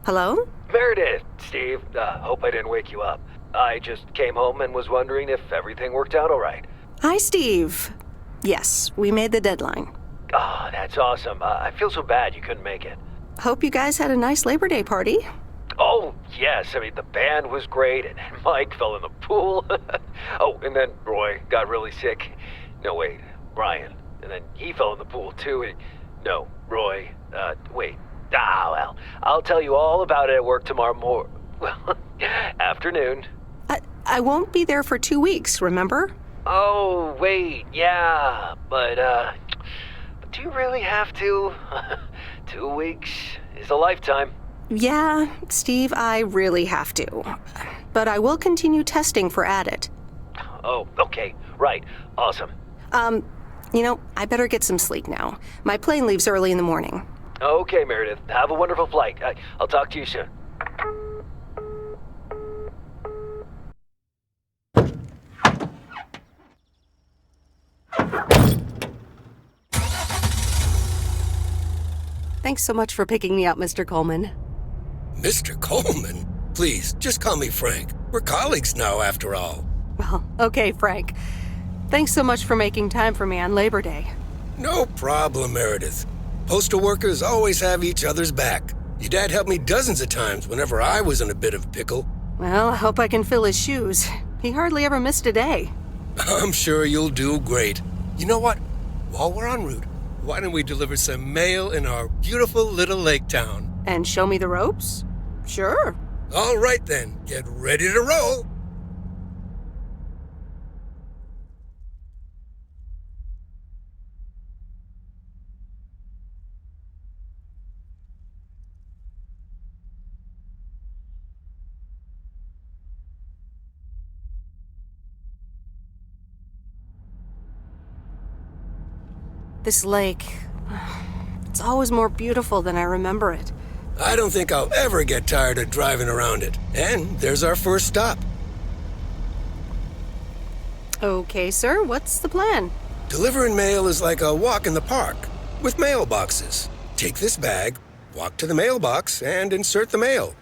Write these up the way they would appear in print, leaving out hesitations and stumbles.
Hello? Meredith, Steve, hope I didn't wake you up. I just came home and was wondering if everything worked out all right. Hi, Steve. Yes, we made the deadline. Oh, that's awesome. I feel so bad you couldn't make it. Hope you guys had a nice Labor Day party. Oh, yes. I mean, the band was great, and Mike fell in the pool. Oh, and then Roy got really sick. No, wait, Brian. And then he fell in the pool, too. No, Roy. Wait. Well, I'll tell you all about it at work tomorrow afternoon. I won't be there for 2 weeks, remember? Oh, wait, yeah. But do you really have to? 2 weeks is a lifetime. Yeah, Steve, I really have to. But I will continue testing for Addit. Oh, okay. Right. Awesome. I better get some sleep now. My plane leaves early in the morning. Okay, Meredith. Have a wonderful flight. I'll talk to you soon. Thanks so much for picking me up, Mr. Coleman. Mr. Coleman? Please, just call me Frank. We're colleagues now, after all. Well, okay, Frank. Thanks so much for making time for me on Labor Day. No problem, Meredith. Postal workers always have each other's back. Your dad helped me dozens of times whenever I was in a bit of a pickle. Well, I hope I can fill his shoes. He hardly ever missed a day. I'm sure you'll do great. You know what? While we're en route, why don't we deliver some mail in our beautiful little lake town? And show me the ropes? Sure. All right then, get ready to roll. This lake, it's always more beautiful than I remember it. I don't think I'll ever get tired of driving around it. And there's our first stop. Okay, sir, what's the plan? Delivering mail is like a walk in the park, with mailboxes. Take this bag, walk to the mailbox, and insert the mail.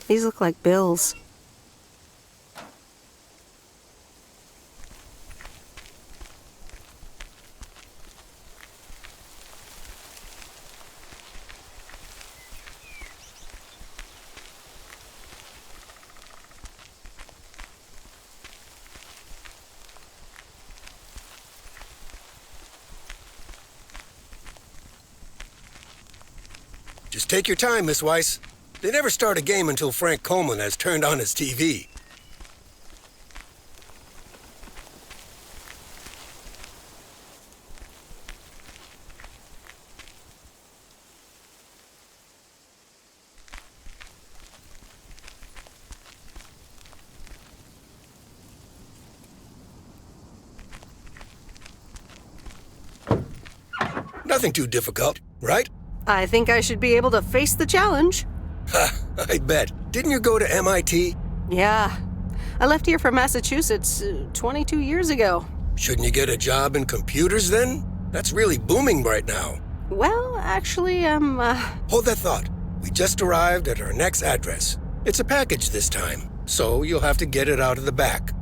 These look like bills. Just take your time, Miss Weiss. They never start a game until Frank Coleman has turned on his TV. Nothing too difficult, right? I think I should be able to face the challenge. Ha, I bet. Didn't you go to MIT? Yeah. I left here from Massachusetts 22 years ago. Shouldn't you get a job in computers then? That's really booming right now. Well, actually, Hold that thought. We just arrived at our next address. It's a package this time, so you'll have to get it out of the back.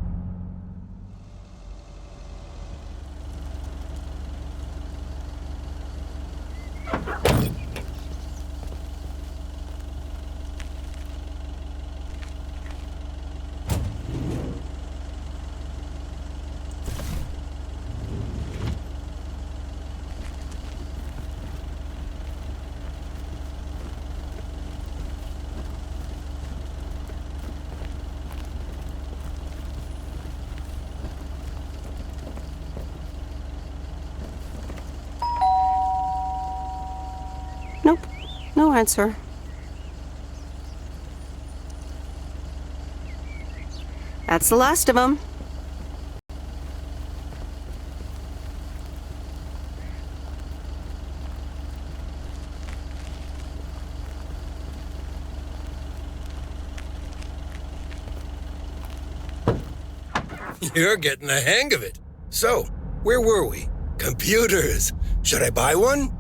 nope. No answer. That's the last of them. You're getting the hang of it. So, where were we? Computers. Should I buy one?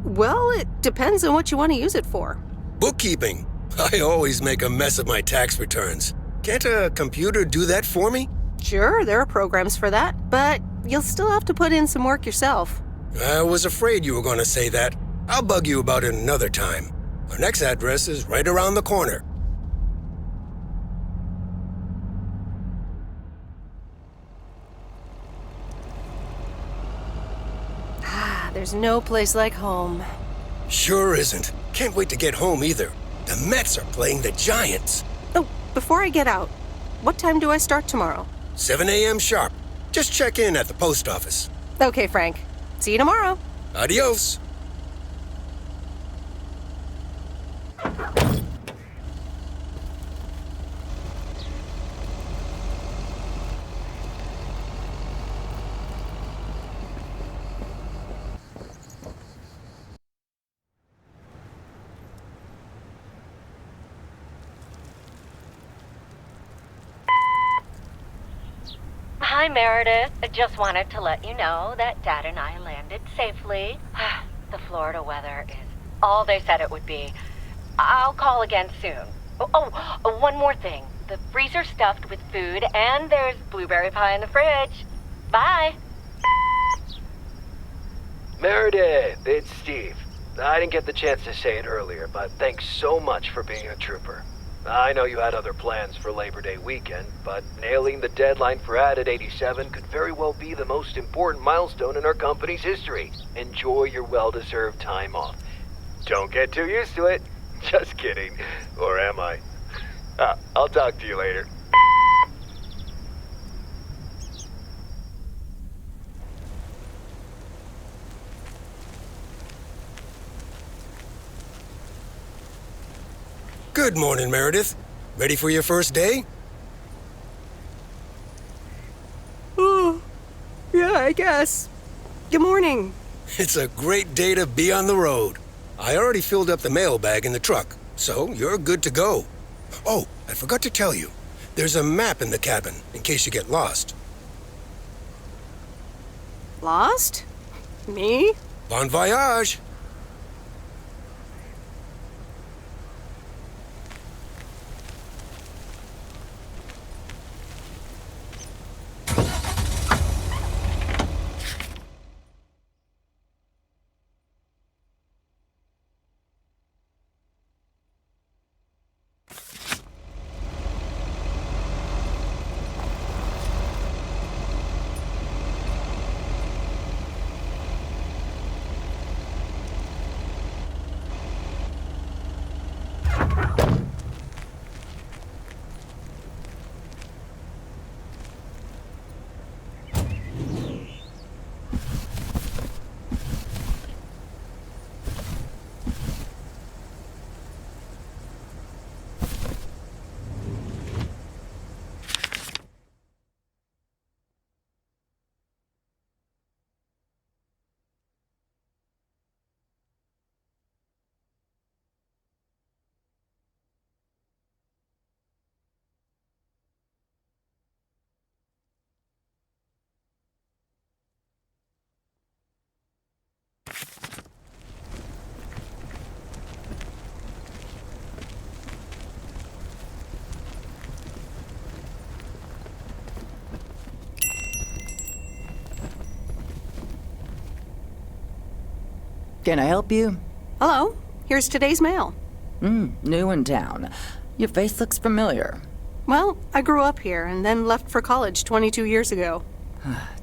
Well, it depends on what you want to use it for. Bookkeeping. I always make a mess of my tax returns. Can't a computer do that for me? Sure, there are programs for that, but you'll still have to put in some work yourself. I was afraid you were going to say that. I'll bug you about it another time. Our next address is right around the corner. There's no place like home. Sure isn't. Can't wait to get home either. The Mets are playing the Giants. Oh, before I get out, what time do I start tomorrow? 7 a.m. sharp. Just check in at the post office. Okay, Frank. See you tomorrow. Adios. Hi, Meredith. I just wanted to let you know that Dad and I landed safely. The Florida weather is all they said it would be. I'll call again soon. One more thing. The freezer's stuffed with food, and there's blueberry pie in the fridge. Bye. Meredith, it's Steve. I didn't get the chance to say it earlier, but thanks so much for being a trooper. I know you had other plans for Labor Day weekend, but nailing the deadline for Added 87 could very well be the most important milestone in our company's history. Enjoy your well-deserved time off. Don't get too used to it. Just kidding. Or am I? I'll talk to you later. Good morning, Meredith. Ready for your first day? Oh, yeah, I guess. Good morning. It's a great day to be on the road. I already filled up the mailbag in the truck, so you're good to go. Oh, I forgot to tell you. There's a map in the cabin, in case you get lost. Lost? Me? Bon voyage! Can I help you? Hello. Here's today's mail. New in town. Your face looks familiar. Well, I grew up here and then left for college 22 years ago.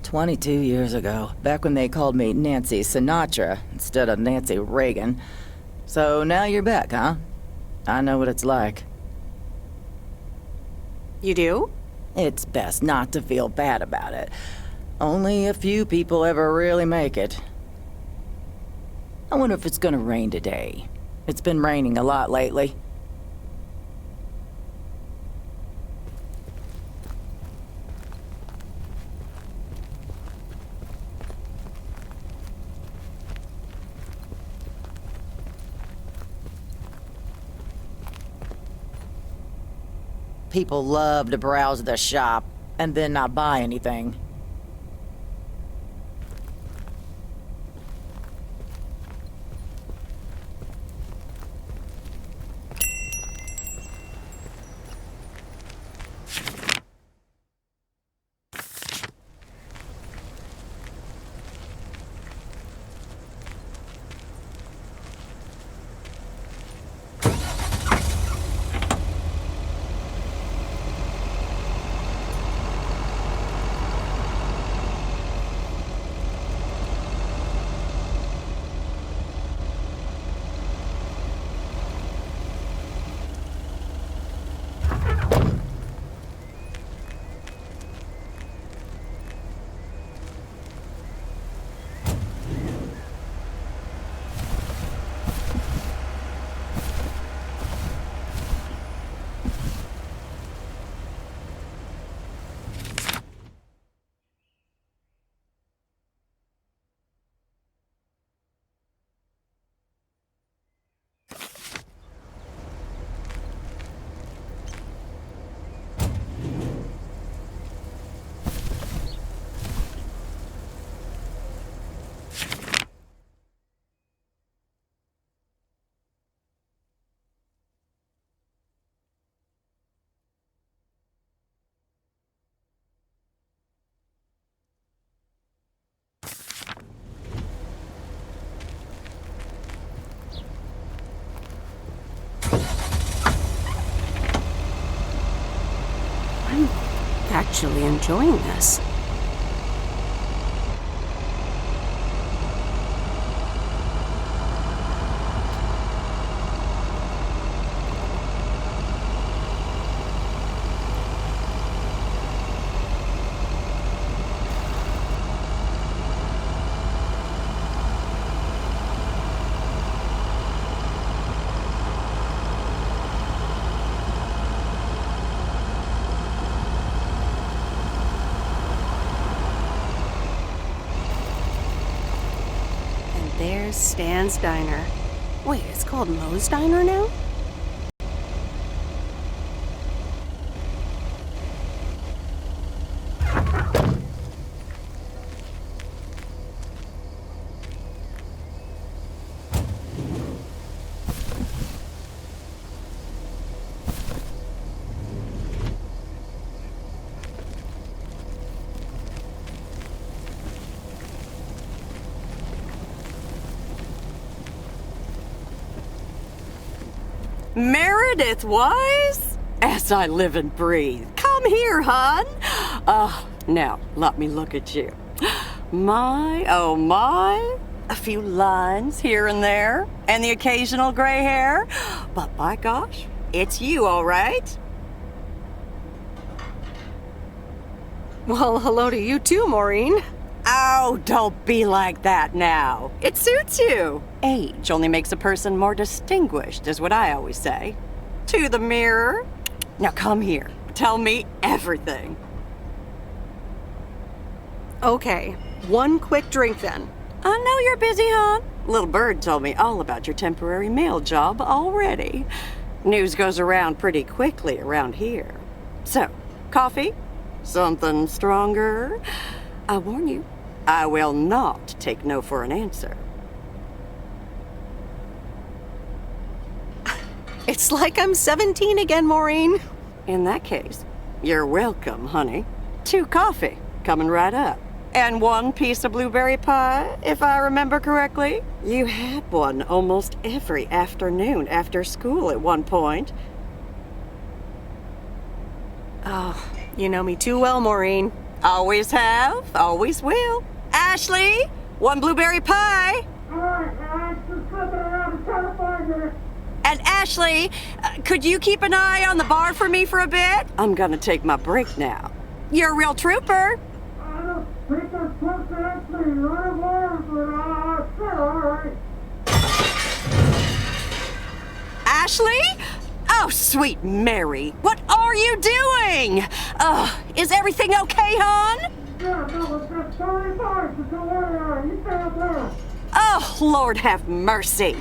22 years ago, back when they called me Nancy Sinatra instead of Nancy Reagan. So now you're back, huh? I know what it's like. You do? It's best not to feel bad about it. Only a few people ever really make it. I wonder if it's gonna rain today. It's been raining a lot lately. People love to browse the shop. and then not buy anything. Actually enjoying this. There's Stan's Diner. Wait, it's called Moe's Diner now? Meredith Weiss? As I live and breathe. Come here, hon. Now, let me look at you. My, oh my. A few lines here and there, and the occasional gray hair. But by gosh, it's you, all right? Well, hello to you too, Maureen. Oh, don't be like that now. It suits you. Age only makes a person more distinguished, is what I always say. To the mirror. Now come here. Tell me everything. Okay, one quick drink then. I know you're busy, hon. Little Bird told me all about your temporary mail job already. News goes around pretty quickly around here. So, coffee? Something stronger? I warn you, I will not take no for an answer. It's like I'm 17 again, Maureen. In that case, you're welcome, honey. 2 coffee, coming right up. And 1 piece of blueberry pie, if I remember correctly. You had one almost every afternoon after school at one point. Oh, you know me too well, Maureen. Always have, always will. Ashley, 1 blueberry pie. And Ashley, could you keep an eye on the bar for me for a bit? I'm gonna take my break now. You're a real trooper. Ashley? Oh, sweet Mary, what are you doing? Is everything okay, hon? Oh, Lord have mercy.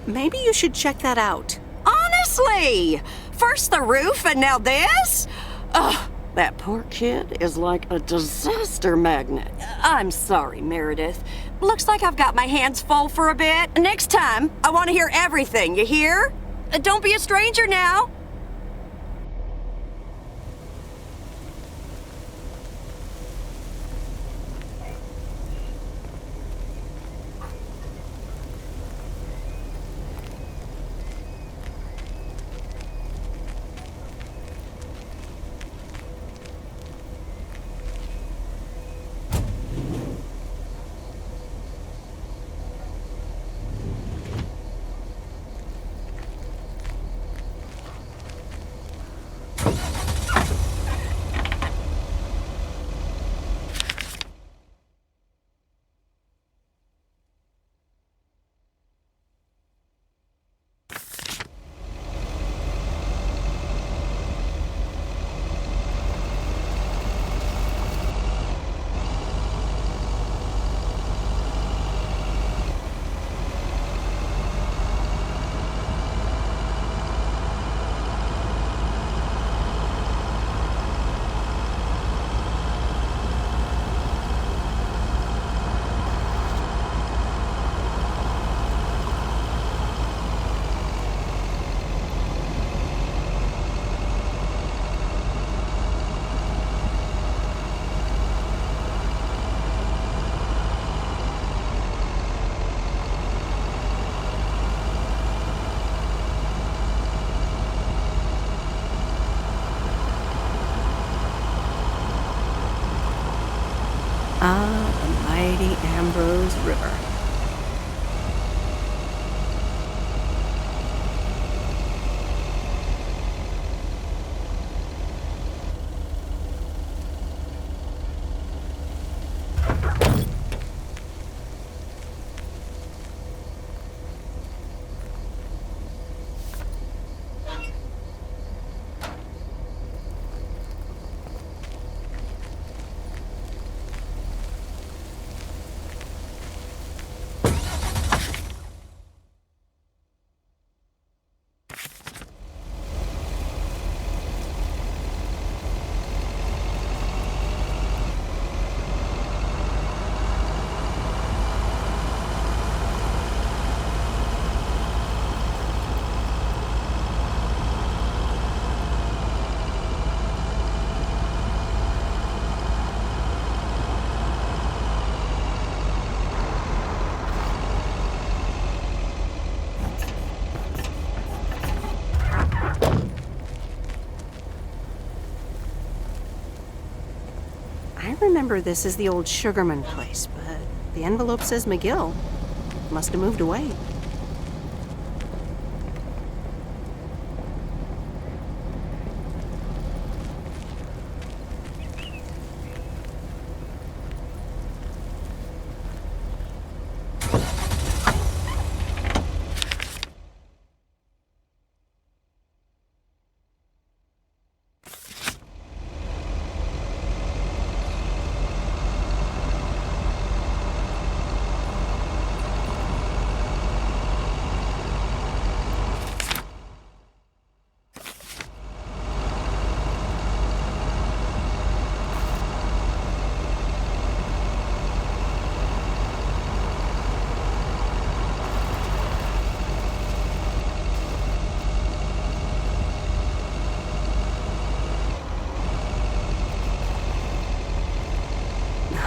Maybe you should check that out. Honest Seriously? First the roof and now this? Ugh, that poor kid is like a disaster magnet. I'm sorry, Meredith. Looks like I've got my hands full for a bit. Next time, I want to hear everything, you hear? Don't be a stranger now. Ah, the mighty Ambrose River. I remember this as the old Sugarman place, but the envelope says McGill. Must have moved away.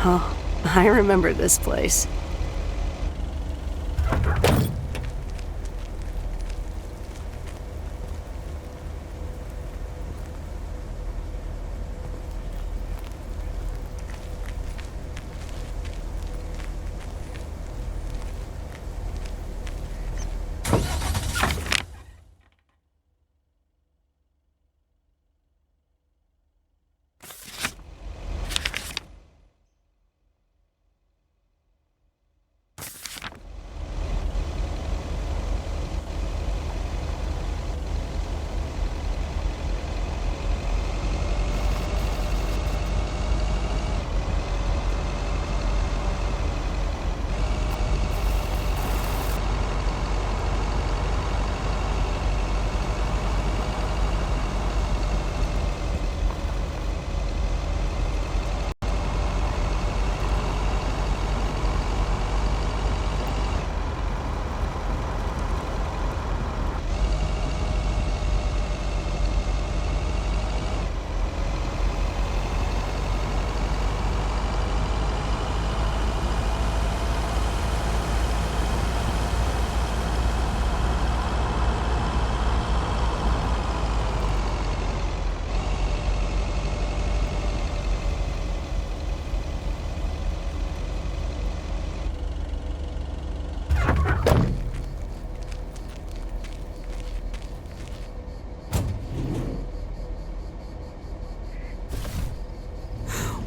Oh, I remember this place.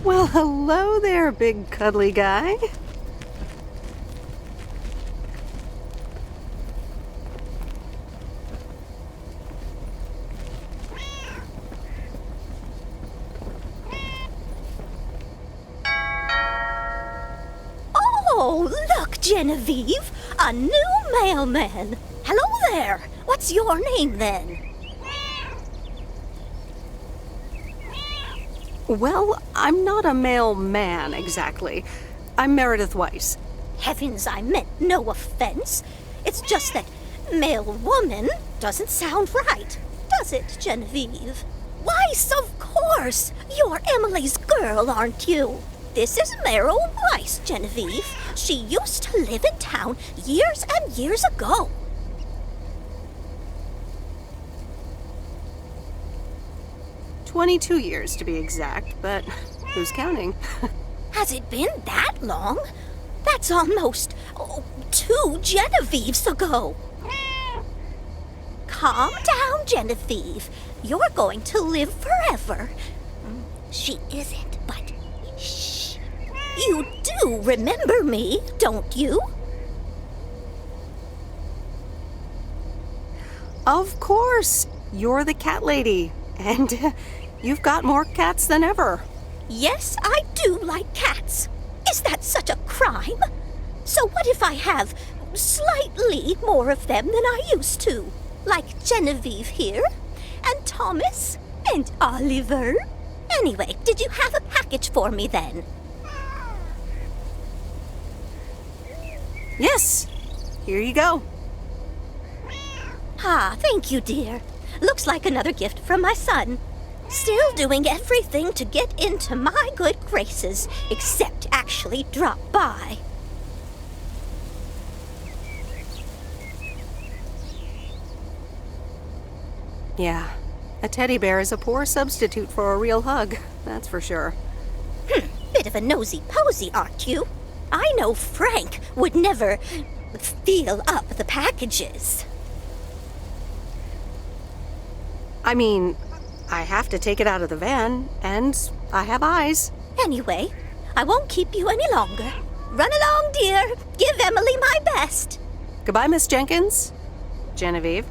Well, hello there, big cuddly guy. Oh, look, Genevieve, a new mailman. Hello there. What's your name then? Well, I'm not a mailman exactly. I'm Meredith Weiss. Heavens, I meant no offense. It's just that male woman doesn't sound right, does it, Genevieve? Weiss, of course. You're Emily's girl, aren't you? This is Meryl Weiss, Genevieve. She used to live in town years and years ago. "22 years to be exact, but who's counting?" Has it been that long? That's almost 2 Genevieves ago. Calm down, Genevieve. You're going to live forever. She isn't, but shh. You do remember me, don't you? Of course, you're the cat lady, and you've got more cats than ever. Yes, I do like cats. Is that such a crime? So what if I have slightly more of them than I used to? Like Genevieve here, and Thomas, and Oliver. Anyway, did you have a package for me then? Yes, here you go. Ah, thank you, dear. Looks like another gift from my son. Still doing everything to get into my good graces, except actually drop by. Yeah, a teddy bear is a poor substitute for a real hug, that's for sure. Bit of a nosy-posy, aren't you? I know Frank would never feel up the packages. I mean, I have to take it out of the van, and I have eyes. Anyway, I won't keep you any longer. Run along, dear. Give Emily my best. Goodbye, Miss Jenkins. Genevieve.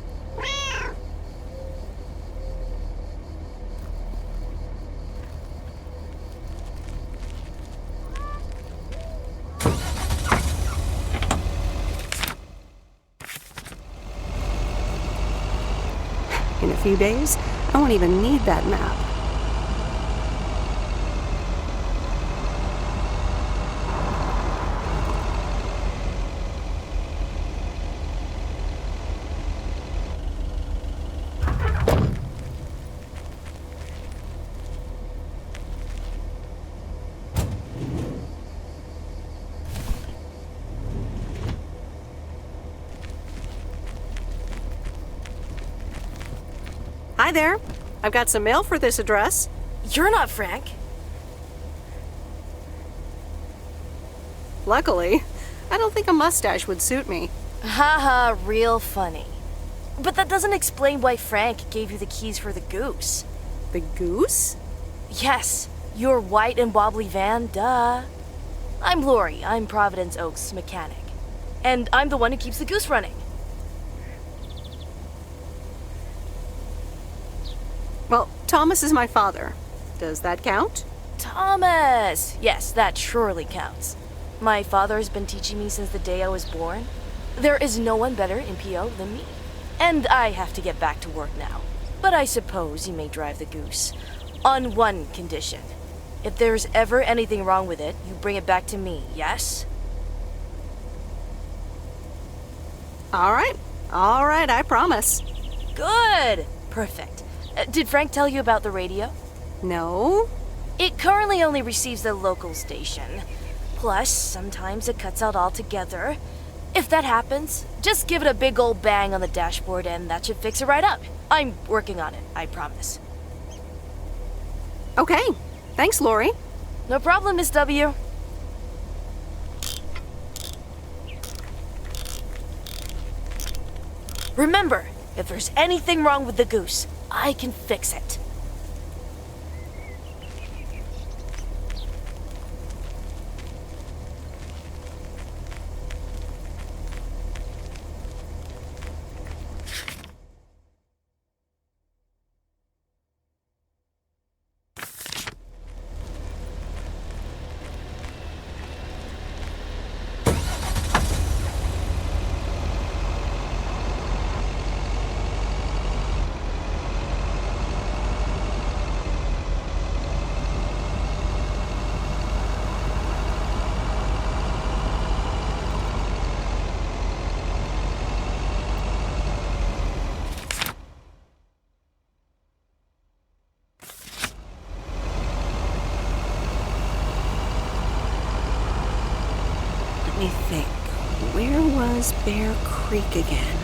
In a few days, I won't even need that map. Hi there. I've got some mail for this address. You're not Frank. Luckily, I don't think a mustache would suit me. Haha, real funny. But that doesn't explain why Frank gave you the keys for the goose. The goose? Yes, your white and wobbly van, duh. I'm Lori, I'm Providence Oaks' mechanic. And I'm the one who keeps the goose running. Well, Thomas is my father. Does that count? Thomas! Yes, that surely counts. My father has been teaching me since the day I was born. There is no one better in PO than me. And I have to get back to work now. But I suppose you may drive the goose. On one condition. If there's ever anything wrong with it, you bring it back to me, yes? All right, I promise. Good! Perfect. Did Frank tell you about the radio? No? It currently only receives the local station. Plus, sometimes it cuts out altogether. If that happens, just give it a big old bang on the dashboard and that should fix it right up. I'm working on it, I promise. Okay, thanks, Lori. No problem, Miss W. Remember, if there's anything wrong with the goose, I can fix it. Let me think. Where was Bear Creek again?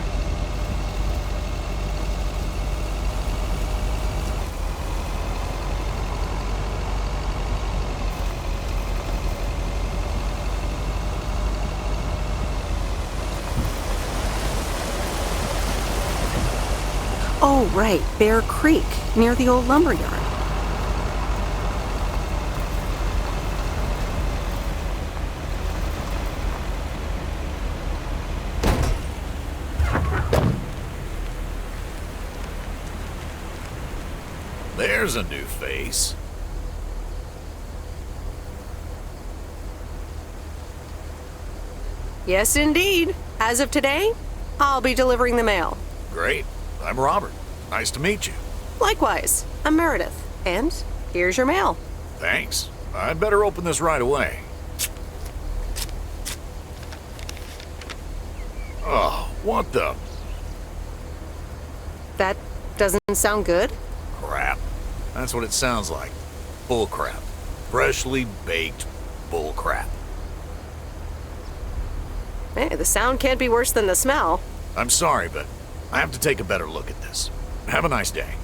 Oh, right, Bear Creek, near the old lumber yard. There's a new face. Yes, indeed. As of today, I'll be delivering the mail. Great. I'm Robert. Nice to meet you. Likewise, I'm Meredith. And here's your mail. Thanks. I'd better open this right away. Oh, what the That doesn't sound good. crap? That's what it sounds like. Bull crap. Freshly baked bull crap. Hey, the sound can't be worse than the smell. I'm sorry, but I have to take a better look at this. Have a nice day.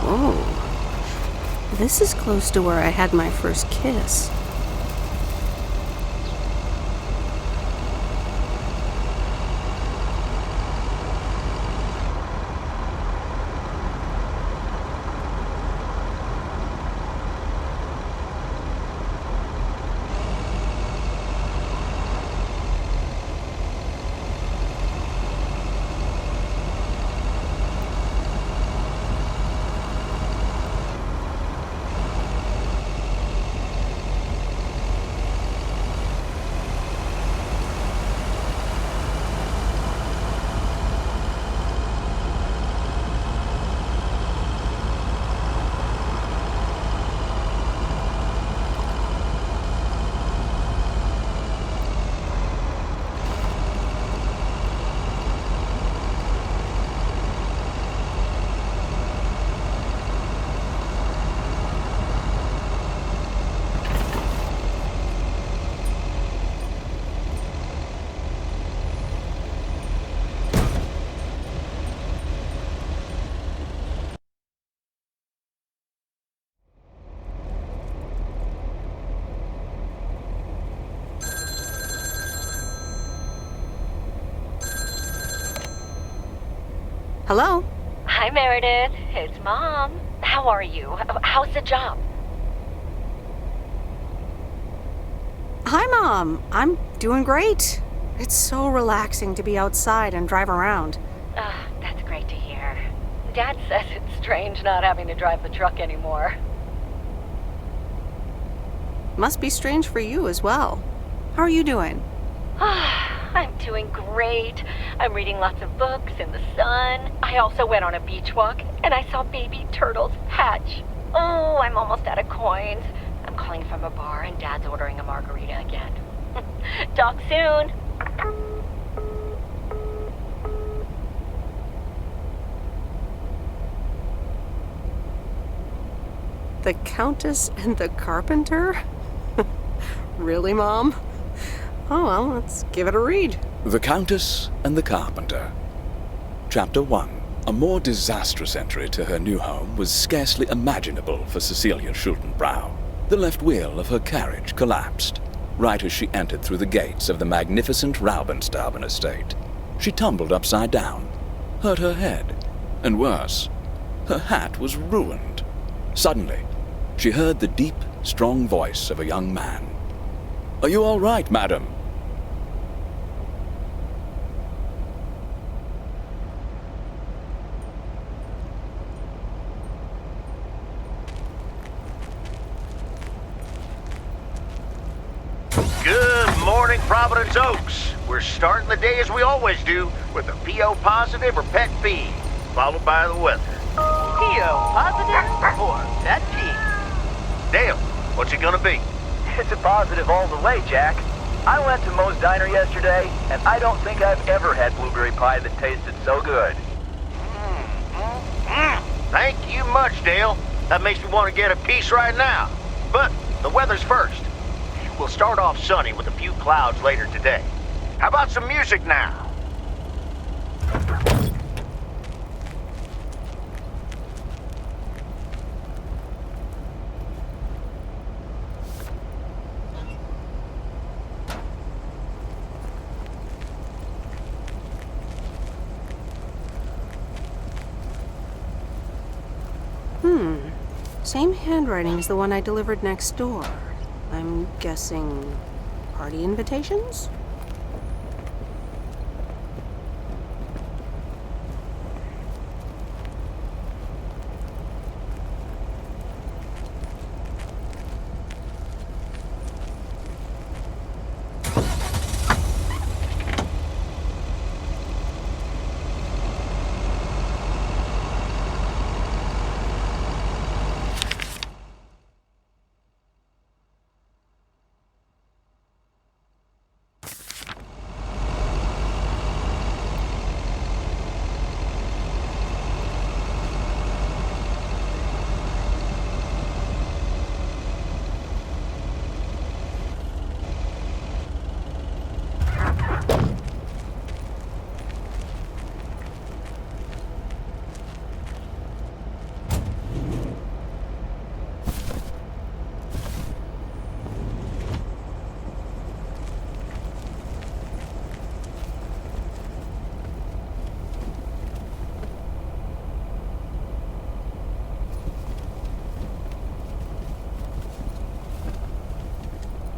Whoa. This is close to where I had my first kiss. Hello? Hi, Meredith. It's Mom. How are you? How's the job? Hi, Mom. I'm doing great. It's so relaxing to be outside and drive around. That's great to hear. Dad says it's strange not having to drive the truck anymore. Must be strange for you as well. How are you doing? I'm doing great. I'm reading lots of books in the sun. I also went on a beach walk, and I saw baby turtles hatch. Oh, I'm almost out of coins. I'm calling from a bar, and Dad's ordering a margarita again. Talk soon. The Countess and the Carpenter? Really, Mom? Oh, well, let's give it a read. The Countess and the Carpenter. Chapter 1. A more disastrous entry to her new home was scarcely imaginable for Cecilia Schultenbrow. The left wheel of her carriage collapsed, right as she entered through the gates of the magnificent Raubenstaben estate. She tumbled upside down, hurt her head, and worse, her hat was ruined. Suddenly, she heard the deep, strong voice of a young man. "Are you all right, madam?" Good morning, Providence Oaks. We're starting the day as we always do, with a PO positive or pet peeve, followed by the weather. PO positive or pet peeve? Dale, what's it gonna be? It's a positive all the way, Jack. I went to Moe's Diner yesterday, and I don't think I've ever had blueberry pie that tasted so good. Thank you much, Dale. That makes me want to get a piece right now. But the weather's first. We'll start off sunny with a few clouds later today. How about some music now? Same handwriting as the one I delivered next door. I'm guessing party invitations?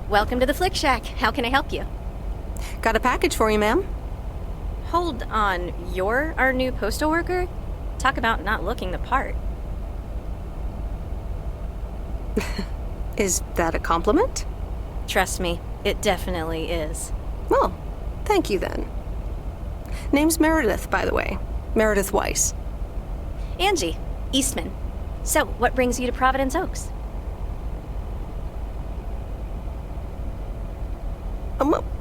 Welcome to the Flick Shack. How can I help you? Got a package for you, ma'am. Hold on. You're our new postal worker? Talk about not looking the part. Is that a compliment? Trust me, it definitely is. Well, thank you then. Name's Meredith, by the way. Meredith Weiss. Angie, Eastman. So, what brings you to Providence Oaks?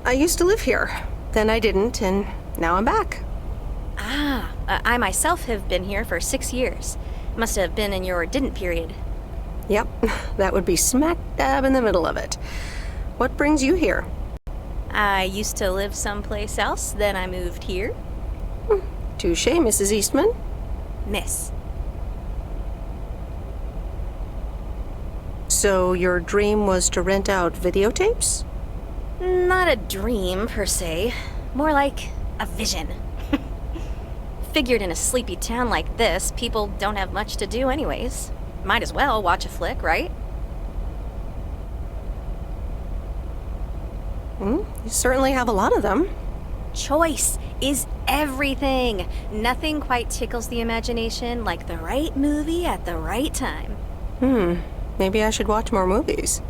I used to live here. Then I didn't, and now I'm back. I myself have been here for 6 years. Must have been in your didn't period. Yep, that would be smack dab in the middle of it. What brings you here? I used to live someplace else, then I moved here. Touché, Mrs. Eastman. Miss. So your dream was to rent out videotapes? Not a dream, per se. More like a vision. Figured in a sleepy town like this, people don't have much to do anyways. Might as well watch a flick, right? You certainly have a lot of them. Choice is everything. Nothing quite tickles the imagination like the right movie at the right time. Maybe I should watch more movies.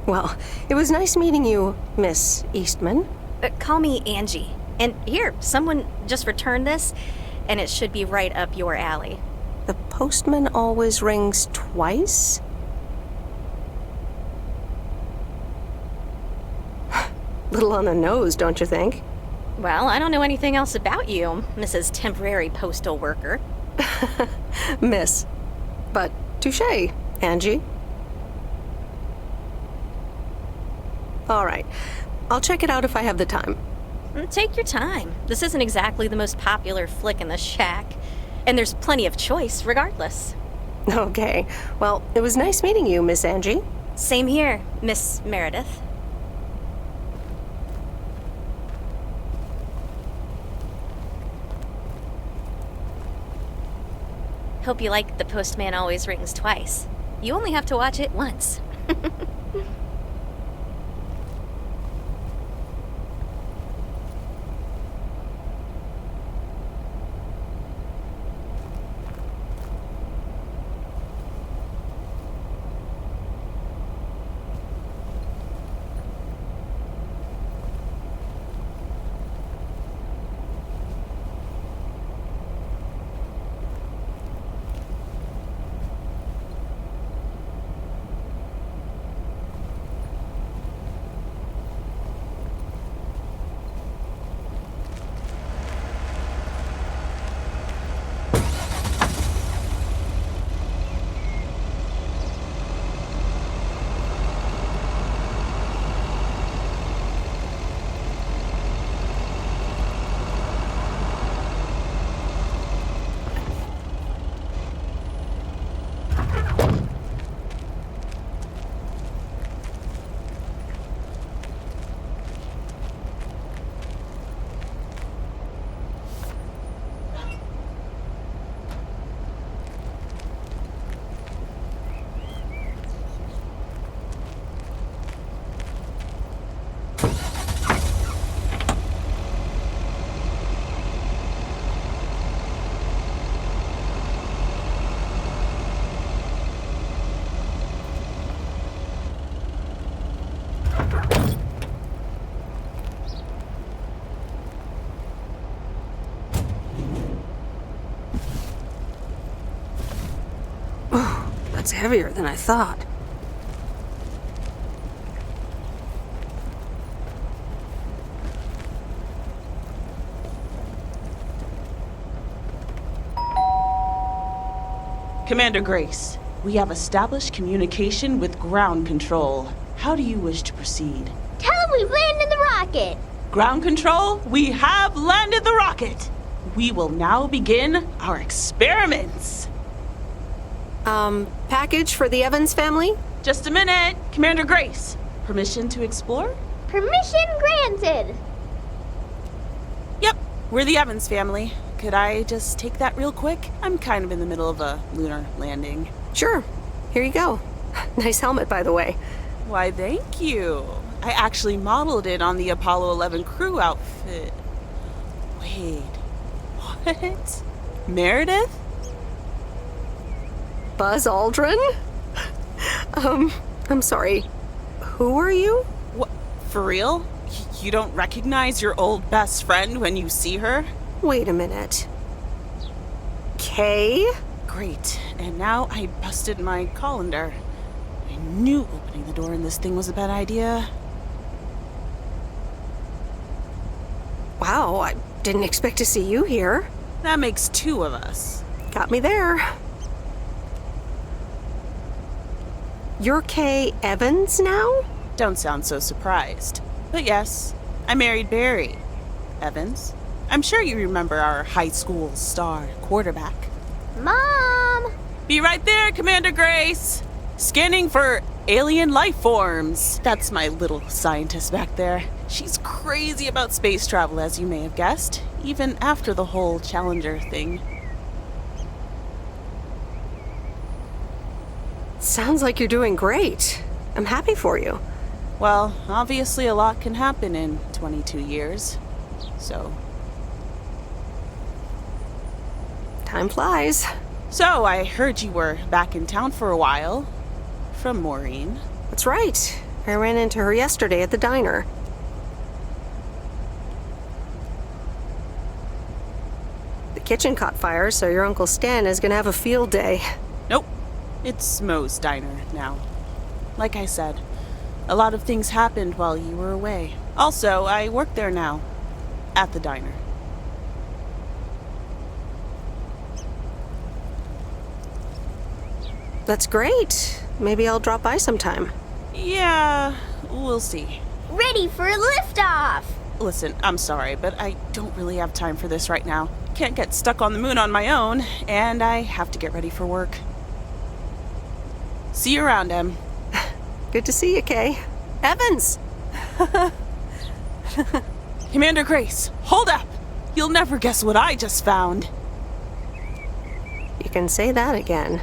Well, it was nice meeting you, Miss Eastman. Call me Angie. And here, someone just returned this, and it should be right up your alley. The postman always rings twice? Little on the nose, don't you think? Well, I don't know anything else about you, Mrs. Temporary Postal Worker. Miss. But touché, Angie. All right. I'll check it out if I have the time. Take your time. This isn't exactly the most popular flick in the shack. And there's plenty of choice, regardless. Okay. Well, it was nice meeting you, Miss Angie. Same here, Miss Meredith. Hope you like The Postman Always Rings Twice. You only have to watch it once. It's heavier than I thought. Commander Grace, we have established communication with ground control. How do you wish to proceed? Tell them we've landed the rocket! Ground control, we have landed the rocket! We will now begin our experiments. Package for the Evans family? Just a minute. Commander Grace, permission to explore? Permission granted! Yep, we're the Evans family. Could I just take that real quick? I'm kind of in the middle of a lunar landing. Sure. Here you go. Nice helmet, by the way. Why, thank you. I actually modeled it on the Apollo 11 crew outfit. Wait, what? Meredith? Buzz Aldrin? I'm sorry. Who are you? What? For real? You don't recognize your old best friend when you see her? Wait a minute. Kay? Great. And now I busted my colander. I knew opening the door in this thing was a bad idea. Wow, I didn't expect to see you here. That makes two of us. Got me there. You're Kay Evans now? Don't sound so surprised. But yes, I married Barry Evans. I'm sure you remember our high school star quarterback. Mom! Be right there, Commander Grace! Scanning for alien life forms. That's my little scientist back there. She's crazy about space travel, as you may have guessed, even after the whole Challenger thing. Sounds like you're doing great. I'm happy for you. Well, obviously a lot can happen in 22 years. So... time flies. So, I heard you were back in town for a while. From Maureen. That's right. I ran into her yesterday at the diner. The kitchen caught fire, so your Uncle Stan is gonna have a field day. Nope. It's Mo's diner now. Like I said, a lot of things happened while you were away. Also, I work there now. At the diner. That's great. Maybe I'll drop by sometime. Yeah, we'll see. Ready for a liftoff! Listen, I'm sorry, but I don't really have time for this right now. can't get stuck on the moon on my own, and I have to get ready for work. See you around, Em. Good to see you, Kay. Evans! Commander Grace, hold up! You'll never guess what I just found. You can say that again.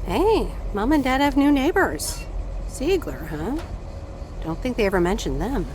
Hey, Mom and Dad have new neighbors. Ziegler, huh? Don't think they ever mentioned them.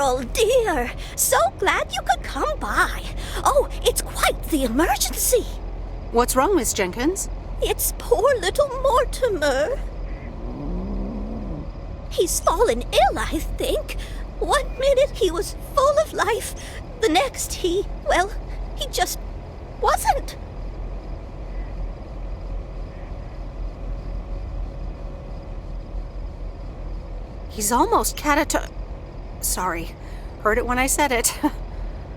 Oh dear, so glad you could come by. Oh, it's quite the emergency. What's wrong, Miss Jenkins? It's poor little Mortimer. He's fallen ill, I think. 1 minute he was full of life. The next he just wasn't. He's almost Sorry. Heard it when I said it.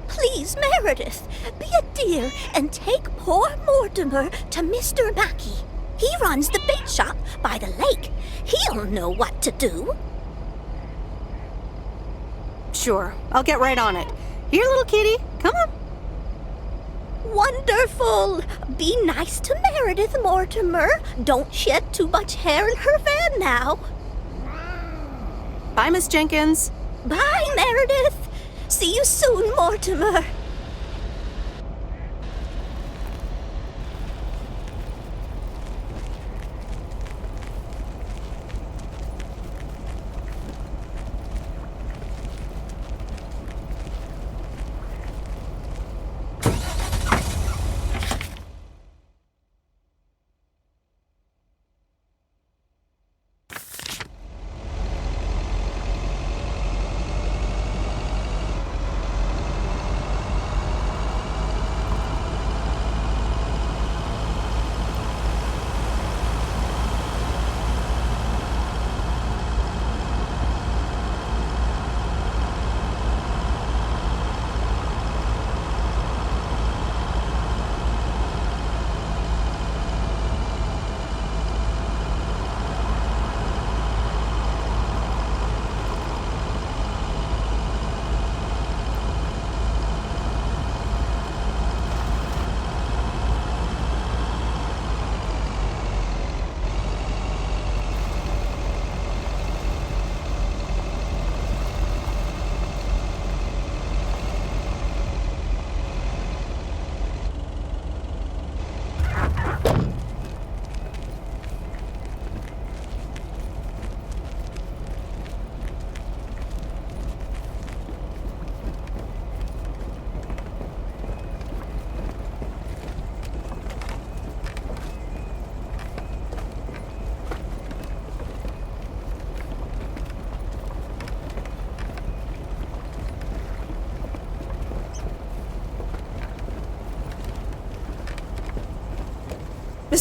Please, Meredith, be a dear and take poor Mortimer to Mr. Mackey. He runs the bait shop by the lake. He'll know what to do. Sure, I'll get right on it. Here, little kitty, come on. Wonderful. Be nice to Meredith, Mortimer. Don't shed too much hair in her van now. Bye, Miss Jenkins. Bye, Meredith. See you soon, Mortimer.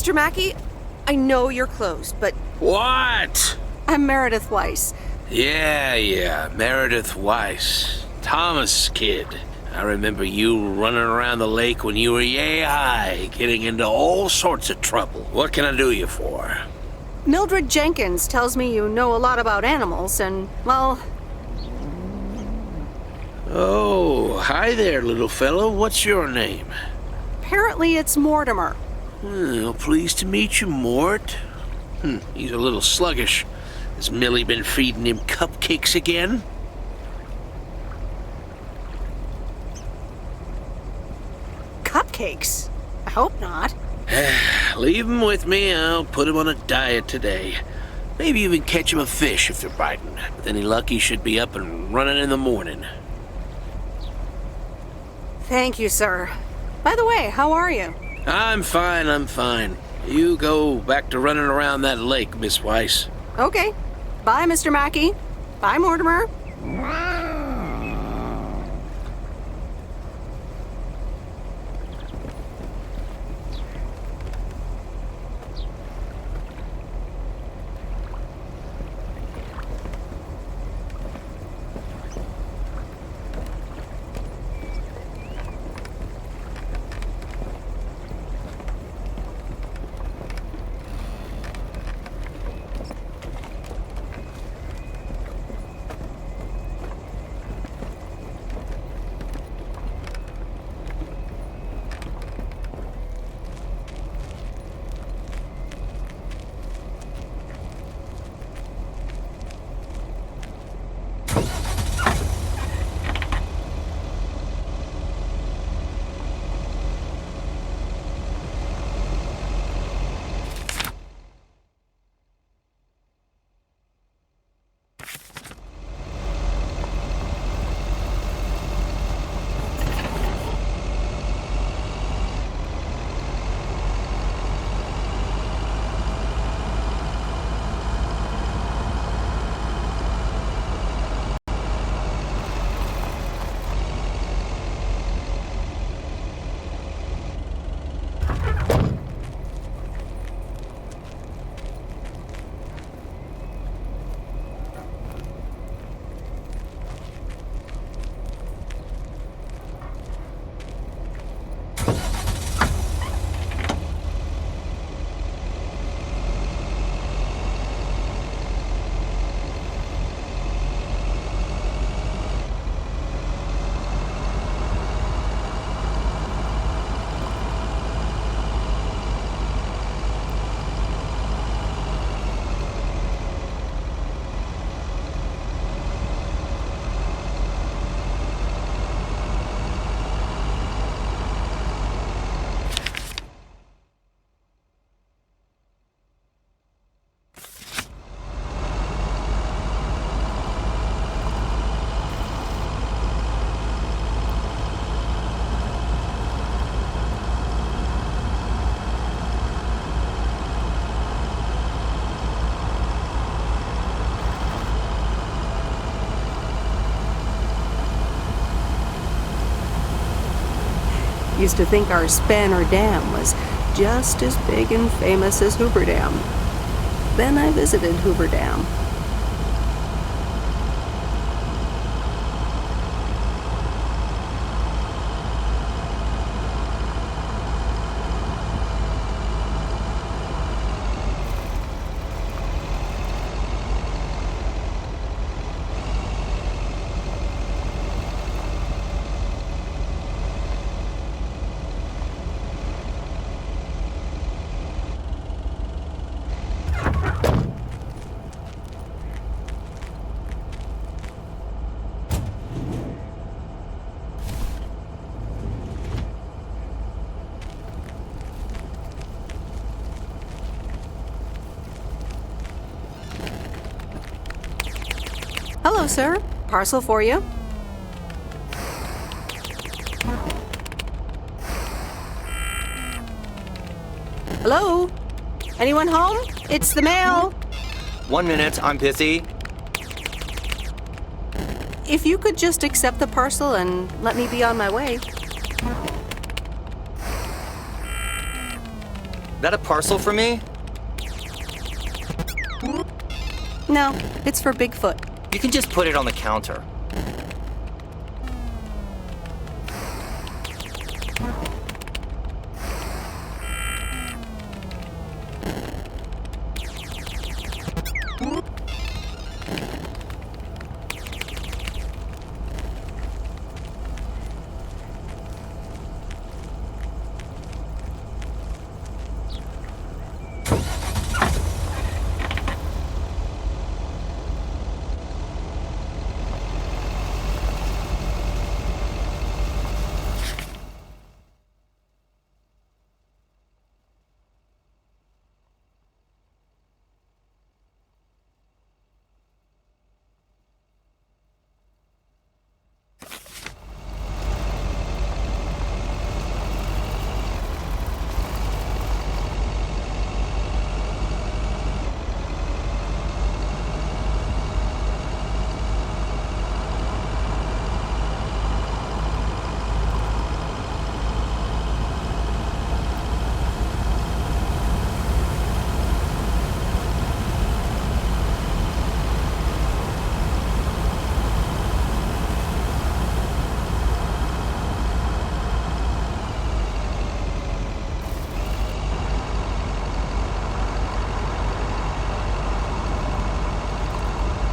Mr. Mackey, I know you're closed, but What? I'm Meredith Weiss. Yeah, Meredith Weiss. Thomas' kid. I remember you running around the lake when you were yay high, getting into all sorts of trouble. What can I do you for? Mildred Jenkins tells me you know a lot about animals, and, well... Oh, hi there, little fellow. What's your name? Apparently it's Mortimer. Well, pleased to meet you, Mort. He's a little sluggish. Has Millie been feeding him cupcakes again? Cupcakes? I hope not. Leave him with me. I'll put him on a diet today. Maybe even catch him a fish if they're biting. With any luck, he should be up and running in the morning. Thank you, sir. By the way, how are you? I'm fine. You go back to running around that lake, Miss Weiss. Okay. Bye, Mr. Mackey. Bye, Mortimer. Used to think our Spanner Dam was just as big and famous as Hoover Dam. Then I visited Hoover Dam. Hello, sir. Parcel for you. Hello? Anyone home? It's the mail. 1 minute, I'm busy. If you could just accept the parcel and let me be on my way. That a parcel for me? No, it's for Bigfoot. You can just put it on the counter.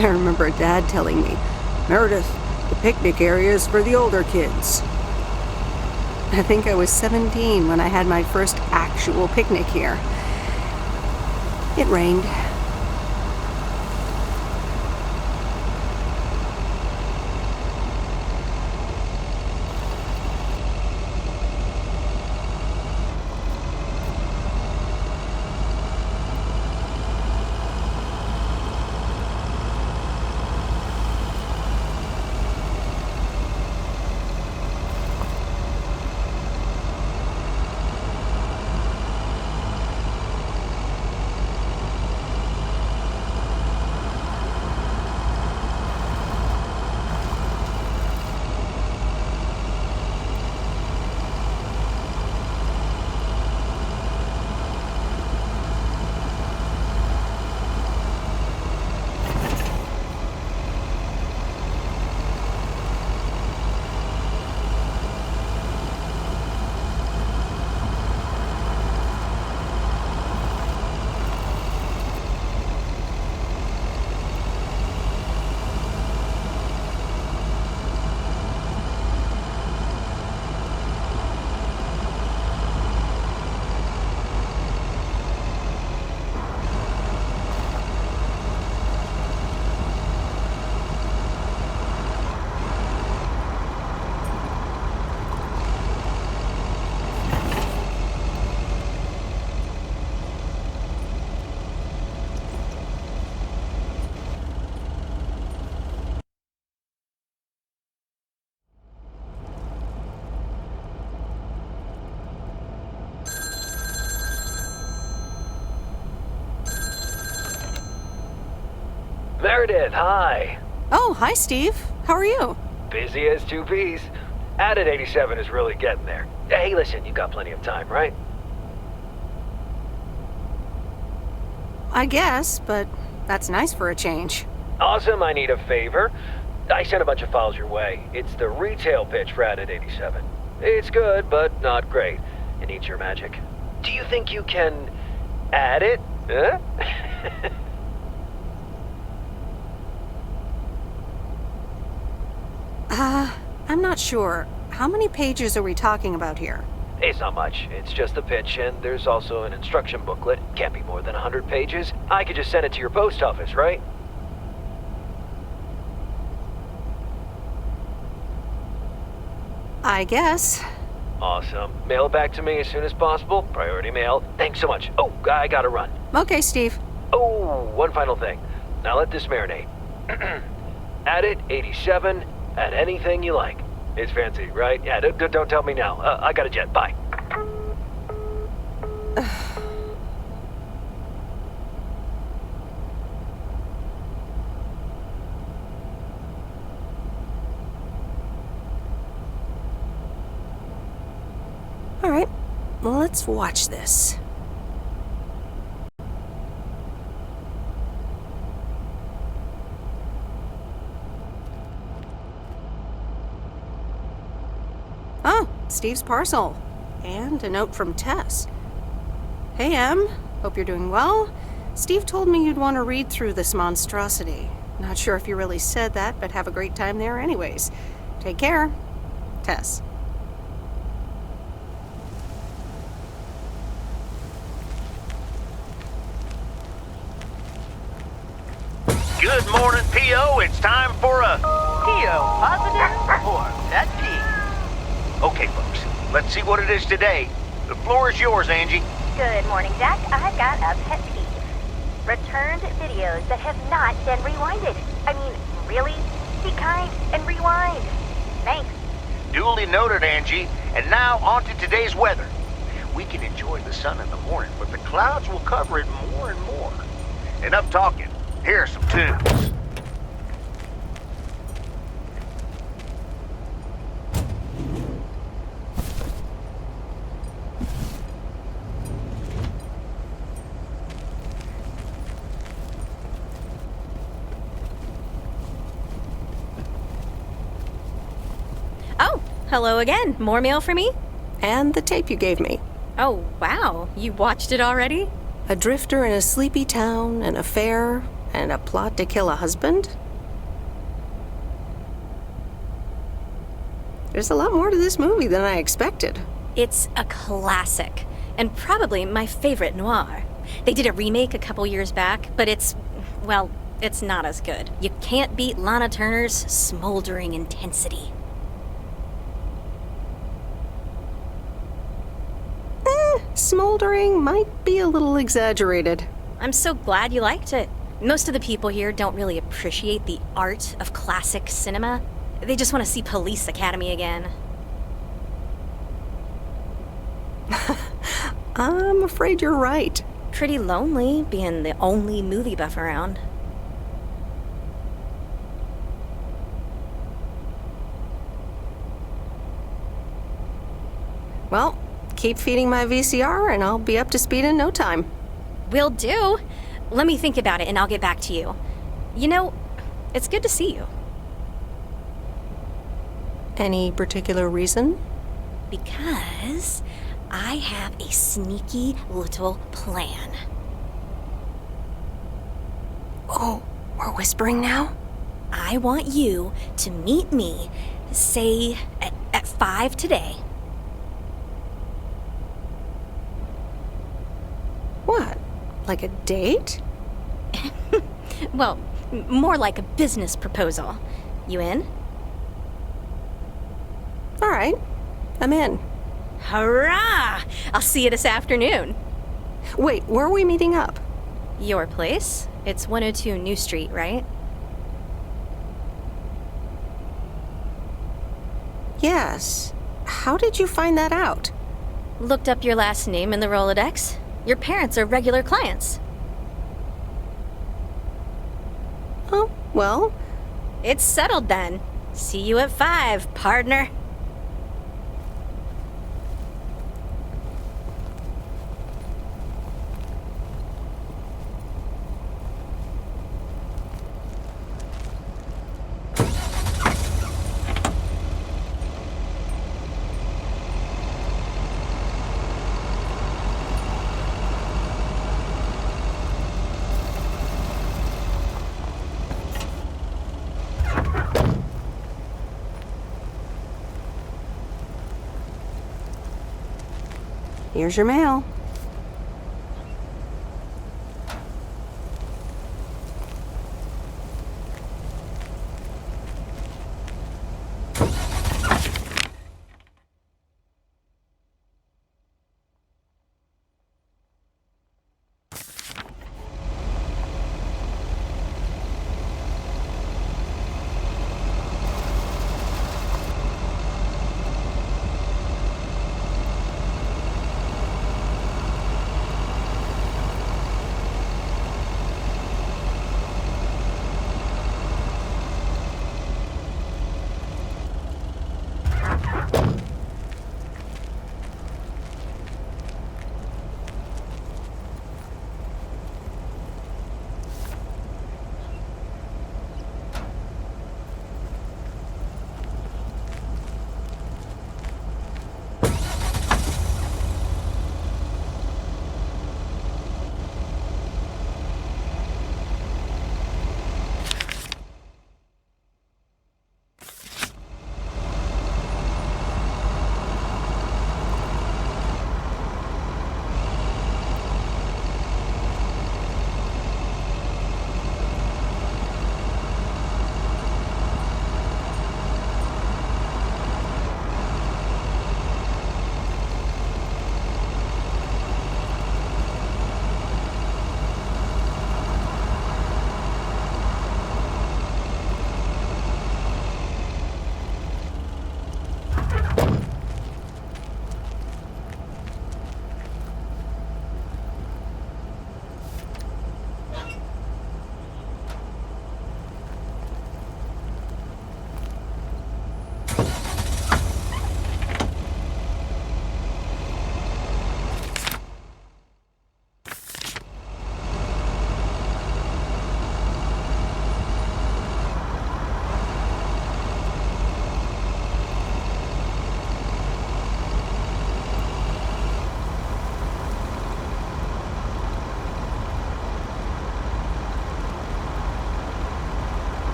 I remember Dad telling me, Meredith, the picnic area is for the older kids. I think I was 17 when I had my first actual picnic here. It rained. Meredith, hi. Oh, hi, Steve. How are you? Busy as two peas. Added 87 is really getting there. Hey, listen, you got plenty of time, right? I guess, but that's nice for a change. Awesome, I need a favor. I sent a bunch of files your way. It's the retail pitch for Added 87. It's good, but not great. It needs your magic. Do you think you can add it? Huh? I'm not sure. How many pages are we talking about here? It's not much. It's just the pitch, and there's also an instruction booklet. Can't be more than 100 pages. I could just send it to your post office, right? I guess. Awesome. Mail it back to me as soon as possible. Priority mail. Thanks so much. Oh, I gotta run. Okay, Steve. Oh, one final thing. Now let this marinate. Add it, 87, add anything you like. It's fancy, right? Yeah, don't tell me now. I got a jet. Bye. All right, let's watch this. Steve's parcel. And a note from Tess. Hey, Em. Hope you're doing well. Steve told me you'd want to read through this monstrosity. Not sure if you really said that, but have a great time there anyways. Take care. Tess. Good morning, P.O. It's time for a... P.O. positive or that P? Okay, folks, let's see what it is today. The floor is yours, Angie. Good morning, Jack. I've got a pet peeve. Returned videos that have not been rewinded. I mean, really? Be kind and rewind. Thanks. Duly noted, Angie. And now on to today's weather. We can enjoy the sun in the morning, but the clouds will cover it more and more. Enough talking. Here are some tunes. Oh, hello again. More mail for me? And the tape you gave me. Oh, wow. You watched it already? A drifter in a sleepy town, an affair, and a plot to kill a husband? There's a lot more to this movie than I expected. It's a classic, and probably my favorite noir. They did a remake a couple years back, but it's not as good. You can't beat Lana Turner's smoldering intensity. Smoldering might be a little exaggerated. I'm so glad you liked it. Most of the people here don't really appreciate the art of classic cinema. They just want to see Police Academy again. I'm afraid you're right. Pretty lonely being the only movie buff around. Well, keep feeding my VCR and I'll be up to speed in no time. Will do. Let me think about it and I'll get back to you. You know, it's good to see you. Any particular reason? Because I have a sneaky little plan. Oh, we're whispering now? I want you to meet me, say, at 5 today. What? Like a date? Well, more like a business proposal. You in? All right, I'm in. Hurrah! I'll see you this afternoon. Wait, where are we meeting up? Your place? It's 102 New Street, right? Yes. How did you find that out? Looked up your last name in the Rolodex. Your parents are regular clients. Oh, well. It's settled then. See you at 5, partner. Here's your mail.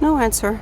No answer.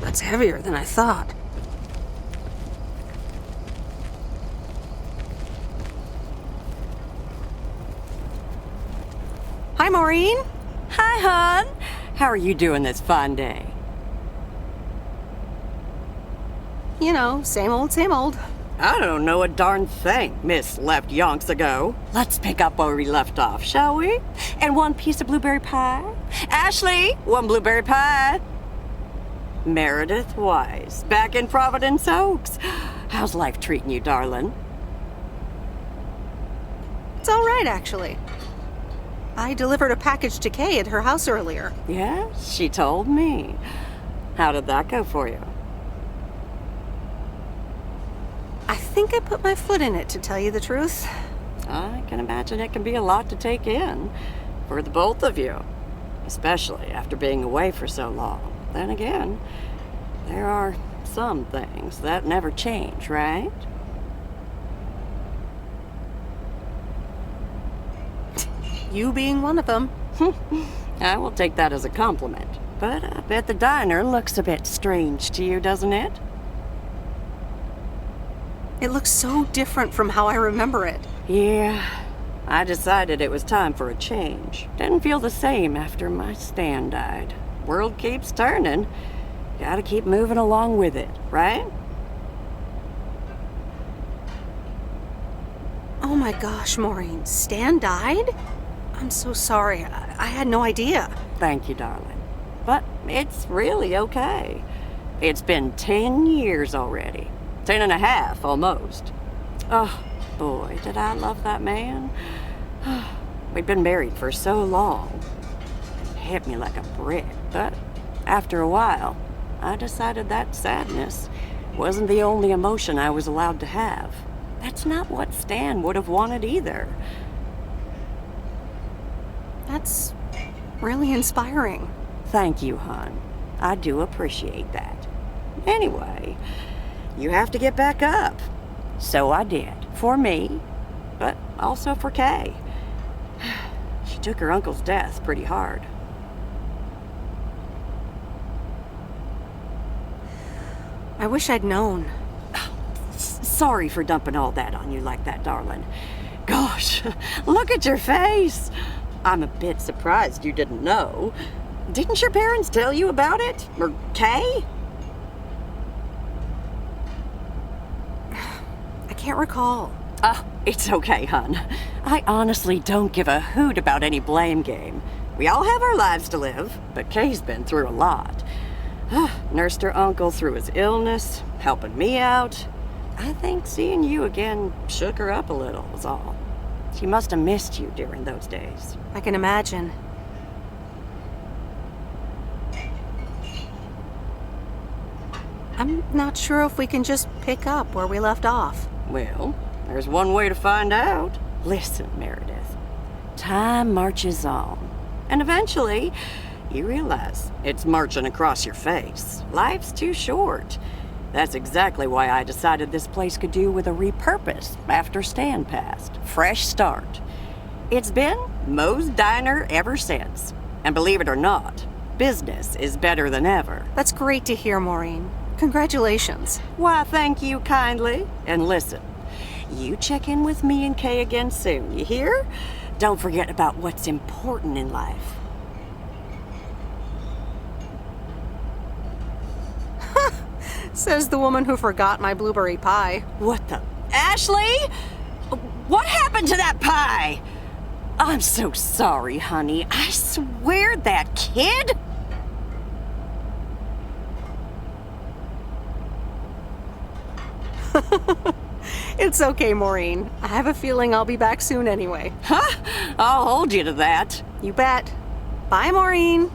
That's heavier than I thought. Hi, Maureen. Hi, hon. How are you doing this fine day? You know, same old, same old. I don't know a darn thing, Miss left yonks ago. Let's pick up where we left off, shall we? And one piece of blueberry pie? Ashley, one blueberry pie. Meredith Weiss, back in Providence Oaks. How's life treating you, darling? It's all right, actually. I delivered a package to Kay at her house earlier. Yeah, she told me. How did that go for you? I think I put my foot in it, to tell you the truth. I can imagine it can be a lot to take in for the both of you, especially after being away for so long. Then again, there are some things that never change, right? You being one of them. I will take that as a compliment. But I bet the diner looks a bit strange to you, doesn't it? It looks so different from how I remember it. Yeah, I decided it was time for a change. Didn't feel the same after my Stan died. World keeps turning. Gotta keep moving along with it, right? Oh my gosh, Maureen. Stan died? I'm so sorry. I had no idea. Thank you, darling. But it's really okay. It's been 10 years already. 10 and a half, almost. Oh, boy, did I love that man. We'd been married for so long. It hit me like a brick, but after a while, I decided that sadness wasn't the only emotion I was allowed to have. That's not what Stan would have wanted either. That's really inspiring. Thank you, hon. I do appreciate that. Anyway, you have to get back up. So I did. For me, but also for Kay. She took her uncle's death pretty hard. I wish I'd known. Sorry for dumping all that on you like that, darling. Gosh, look at your face. I'm a bit surprised you didn't know. Didn't your parents tell you about it? Or Kay? I can't recall. It's okay, hon. I honestly don't give a hoot about any blame game. We all have our lives to live, but Kay's been through a lot. Nursed her uncle through his illness, helping me out. I think seeing you again shook her up a little, was all. She must have missed you during those days. I can imagine. I'm not sure if we can just pick up where we left off. Well, there's one way to find out. Listen, Meredith. Time marches on. And eventually, you realize it's marching across your face. Life's too short. That's exactly why I decided this place could do with a repurpose after Stan passed. Fresh start. It's been Moe's Diner ever since. And believe it or not, business is better than ever. That's great to hear, Maureen. Congratulations. Why, thank you kindly. And listen, you check in with me and Kay again soon, you hear? Don't forget about what's important in life. Says the woman who forgot my blueberry pie. What the? Ashley? What happened to that pie? I'm so sorry, honey. I swear that kid... It's okay, Maureen. I have a feeling I'll be back soon anyway. Huh? I'll hold you to that. You bet. Bye, Maureen.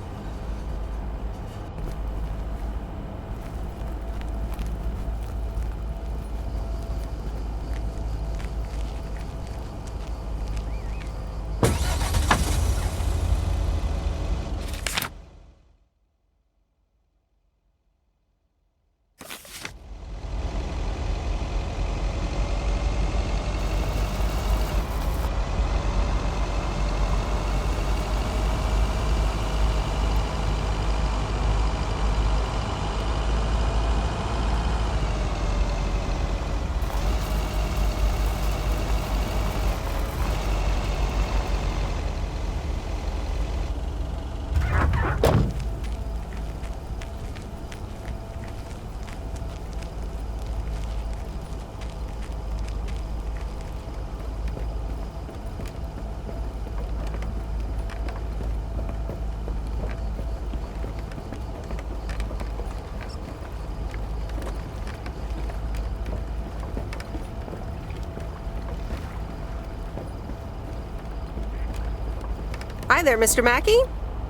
Hi there, Mr. Mackey.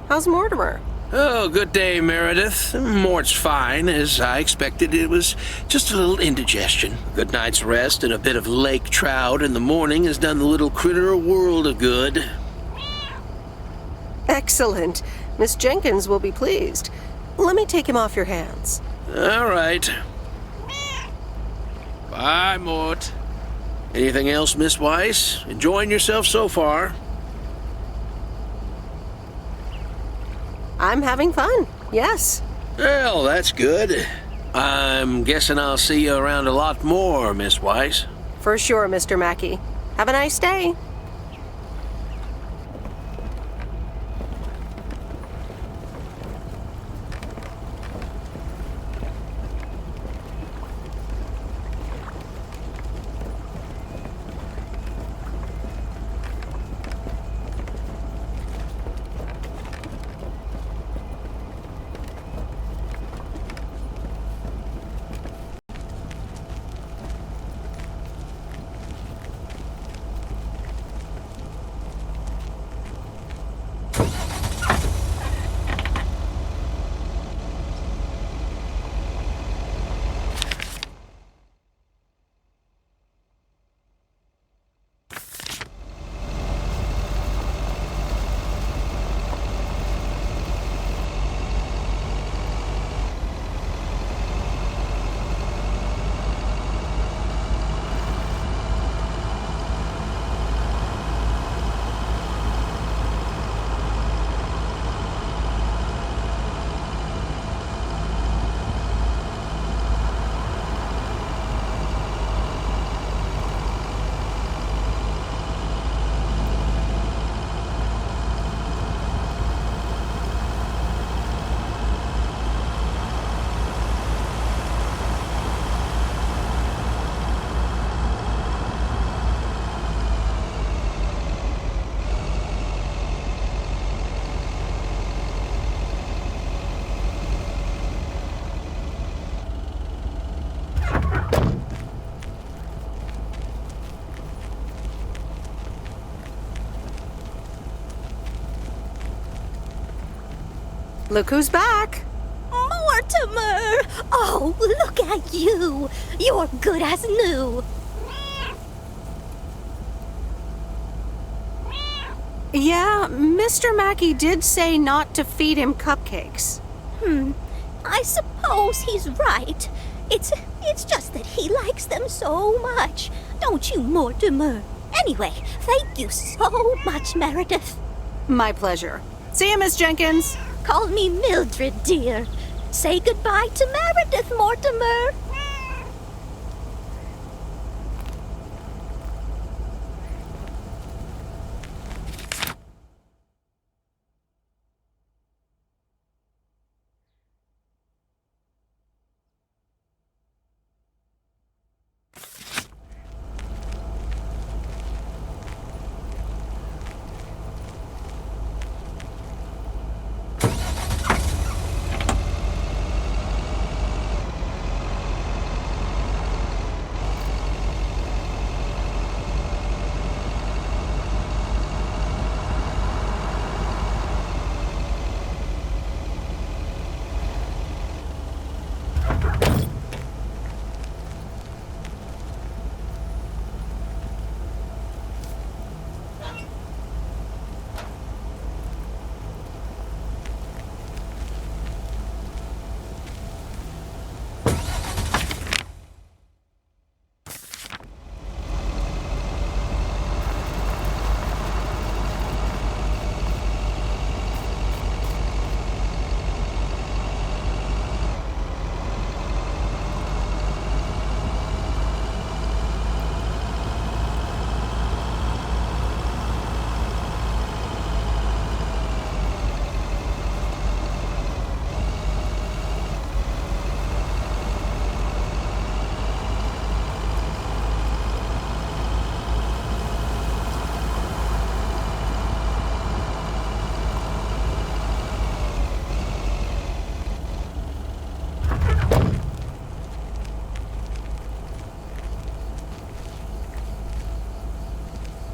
How's Mortimer? Oh, good day, Meredith. Mort's fine. As I expected, it was just a little indigestion. Good night's rest and a bit of lake trout in the morning has done the little critter a world of good. Excellent. Miss Jenkins will be pleased. Let me take him off your hands. All right. Bye, Mort. Anything else, Miss Weiss? Enjoying yourself so far? I'm having fun, yes. Well, that's good. I'm guessing I'll see you around a lot more, Miss Weiss. For sure, Mr. Mackey. Have a nice day. Look who's back. Mortimer! Oh, look at you. You're good as new. Yeah, Mr. Mackey did say not to feed him cupcakes. I suppose he's right. It's just that he likes them so much. Don't you, Mortimer? Anyway, thank you so much, Meredith. My pleasure. See you, Miss Jenkins. Call me Mildred, dear. Say goodbye to Meredith, Mortimer.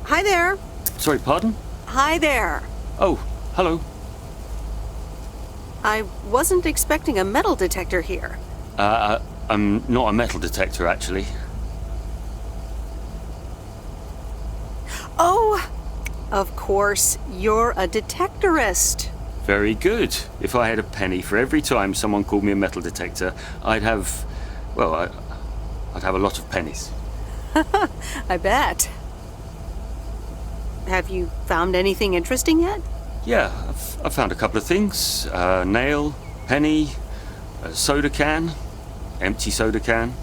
Hi there. Sorry, pardon? Hi there. Oh, hello. I wasn't expecting a metal detector here. I'm not a metal detector, actually. Oh, of course, you're a detectorist. Very good. If I had a penny for every time someone called me a metal detector, I'd have a lot of pennies. I bet. Have you found anything interesting yet? Yeah, I've found a couple of things. Nail, penny, a soda can, empty soda can.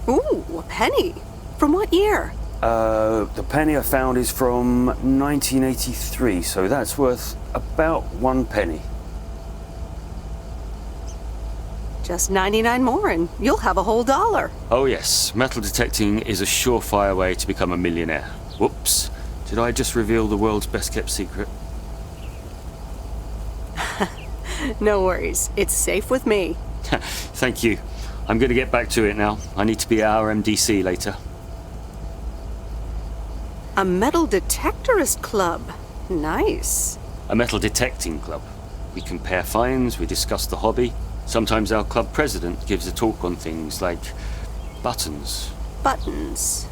Ooh, a penny. From what year? The penny I found is from 1983, so that's worth about 1 penny. Just 99 more and you'll have a whole $1. Oh yes, metal detecting is a surefire way to become a millionaire. Whoops, did I just reveal the world's best kept secret? No worries, it's safe with me. Thank you. I'm going to get back to it now. I need to be at our MDC later. A metal detectorist club. Nice. A metal detecting club. We compare finds, we discuss the hobby. Sometimes our club president gives a talk on things like buttons. Buttons.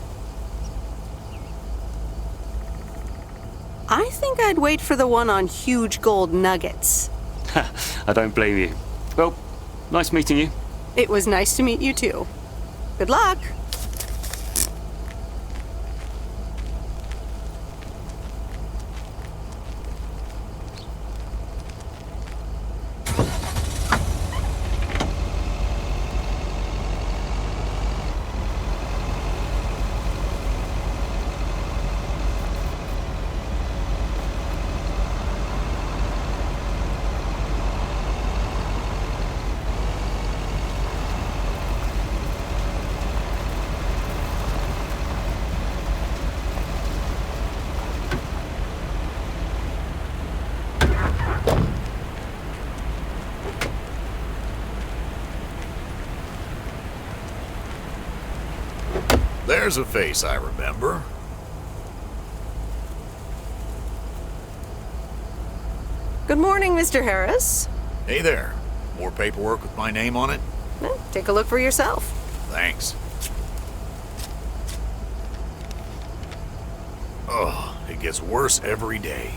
I think I'd wait for the one on huge gold nuggets. I don't blame you. Well, nice meeting you. It was nice to meet you too. Good luck. There's a face I remember. Good morning, Mr. Harris. Hey there. More paperwork with my name on it? Well, take a look for yourself. Thanks. Oh, it gets worse every day.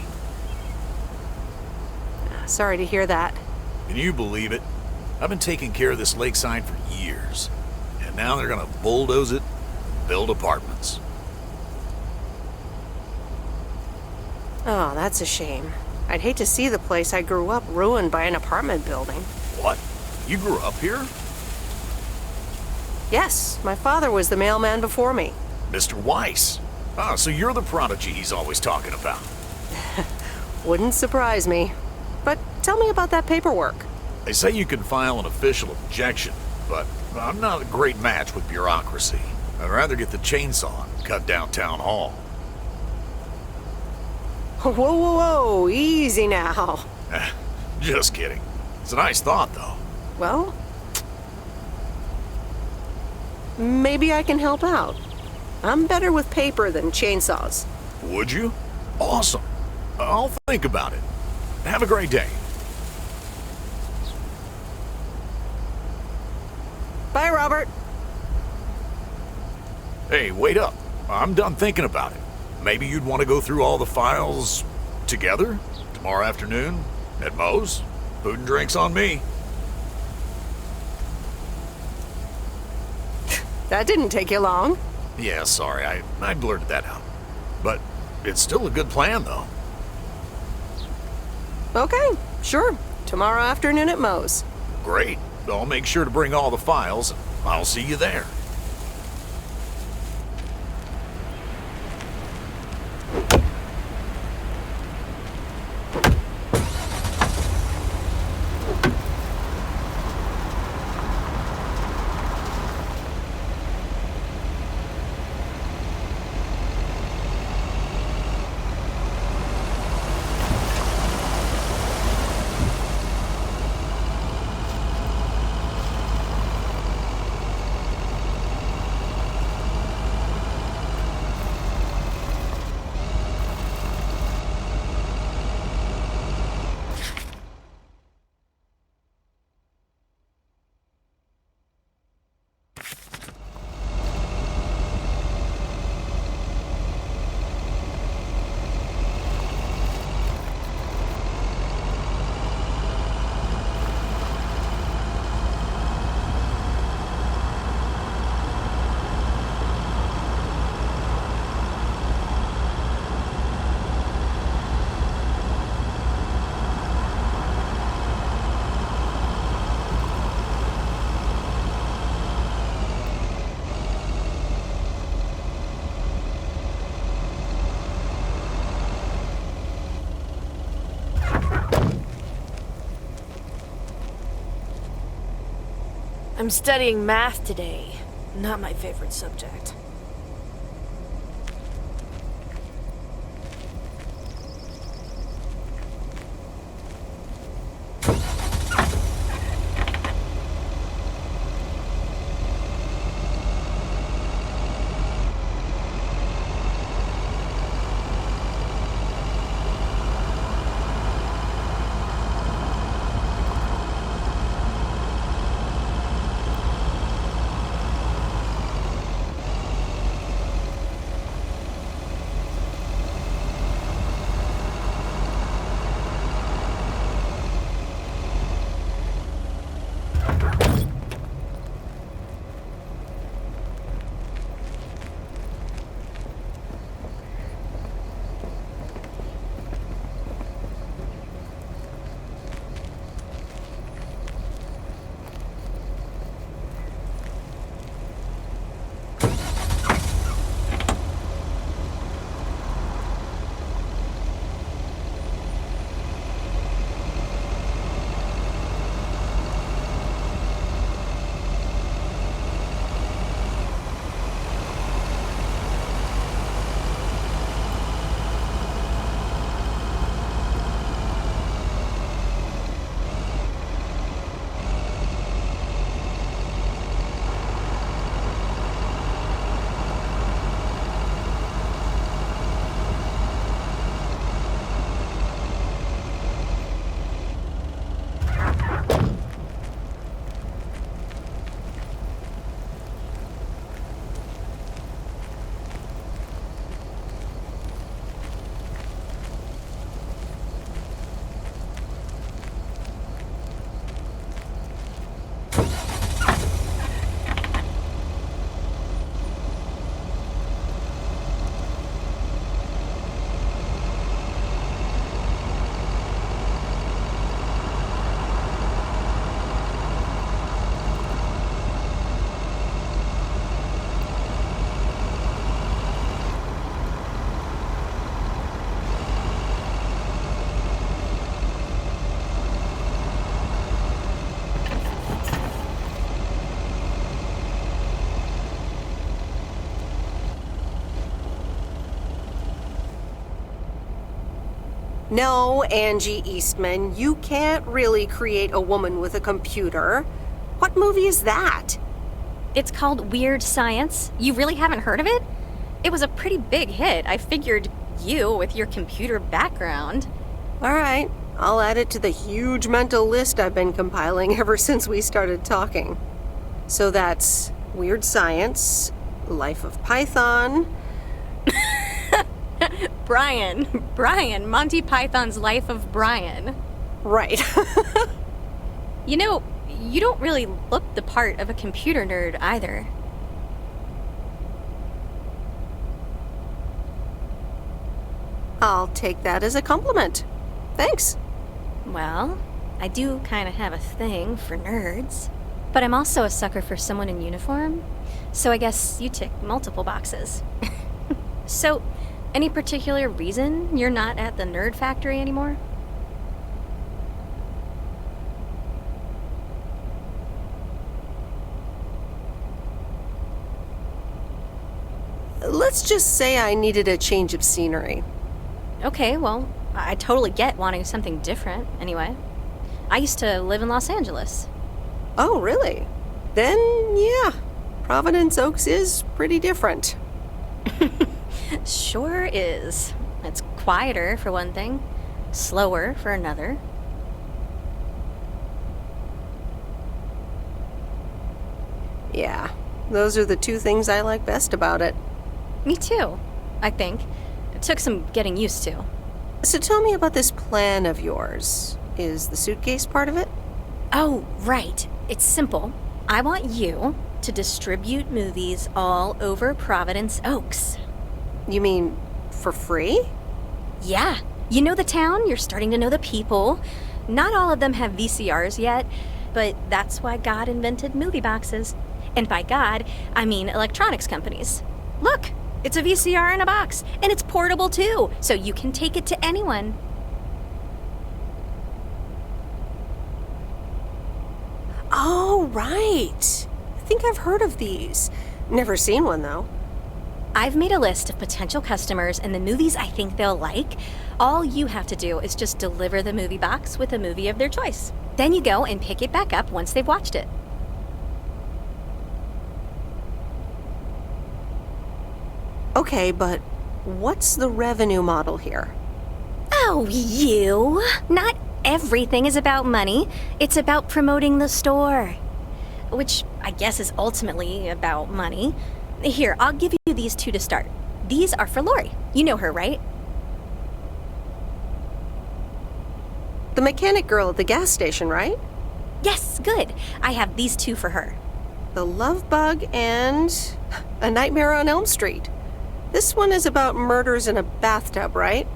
Sorry to hear that. Can you believe it? I've been taking care of this lakeside for years. And now they're gonna bulldoze it, build apartments. Oh, that's a shame. I'd hate to see the place I grew up ruined by an apartment building. What? You grew up here? Yes, my father was the mailman before me. Mr. Weiss. Ah, so you're the prodigy he's always talking about. Wouldn't surprise me. But tell me about that paperwork. They say you can file an official objection, but I'm not a great match with bureaucracy. I'd rather get the chainsaw and cut down town hall. Whoa, whoa, whoa, easy now. Just kidding. It's a nice thought, though. Well, maybe I can help out. I'm better with paper than chainsaws. Would you? Awesome. I'll think about it. Have a great day. Bye, Robert. Hey, wait up. I'm done thinking about it. Maybe you'd want to go through all the files together tomorrow afternoon at Moe's? Food and drinks on me. That didn't take you long. Yeah, sorry, I blurted that out. But it's still a good plan, though. Okay, sure. Tomorrow afternoon at Moe's. Great. I'll make sure to bring all the files. I'll see you there. I'm studying math today. Not my favorite subject. No, Angie Eastman, you can't really create a woman with a computer. What movie is that? It's called Weird Science. You really haven't heard of it? It was a pretty big hit. I figured you, with your computer background. All right, I'll add it to the huge mental list I've been compiling ever since we started talking. So that's Weird Science, Life of Python. Brian, Monty Python's Life of Brian. Right. You know, you don't really look the part of a computer nerd either. I'll take that as a compliment. Thanks. Well, I do kind of have a thing for nerds. But I'm also a sucker for someone in uniform, so I guess you tick multiple boxes. So, any particular reason you're not at the Nerd Factory anymore? Let's just say I needed a change of scenery. Okay, well, I totally get wanting something different, anyway. I used to live in Los Angeles. Oh, really? Then, yeah, Providence Oaks is pretty different. Sure is. It's quieter, for one thing. Slower, for another. Yeah, those are the two things I like best about it. Me too, I think. It took some getting used to. So tell me about this plan of yours. Is the suitcase part of it? Oh, right. It's simple. I want you to distribute movies all over Providence Oaks. You mean for free? Yeah. You know the town, you're starting to know the people. Not all of them have VCRs yet, but that's why God invented movie boxes. And by God, I mean electronics companies. Look, it's a VCR in a box, and it's portable too, so you can take it to anyone. Oh, right. I think I've heard of these. Never seen one, though. I've made a list of potential customers and the movies I think they'll like. All you have to do is just deliver the movie box with a movie of their choice. Then you go and pick it back up once they've watched it. Okay, but what's the revenue model here? Oh, you! Not everything is about money. It's about promoting the store. Which I guess is ultimately about money. Here, I'll give you these two to start. These are for Lori. You know her, right? The mechanic girl at the gas station, right? Yes, good. I have these two for her. The Love Bug and A Nightmare on Elm Street. This one is about murders in a bathtub, right?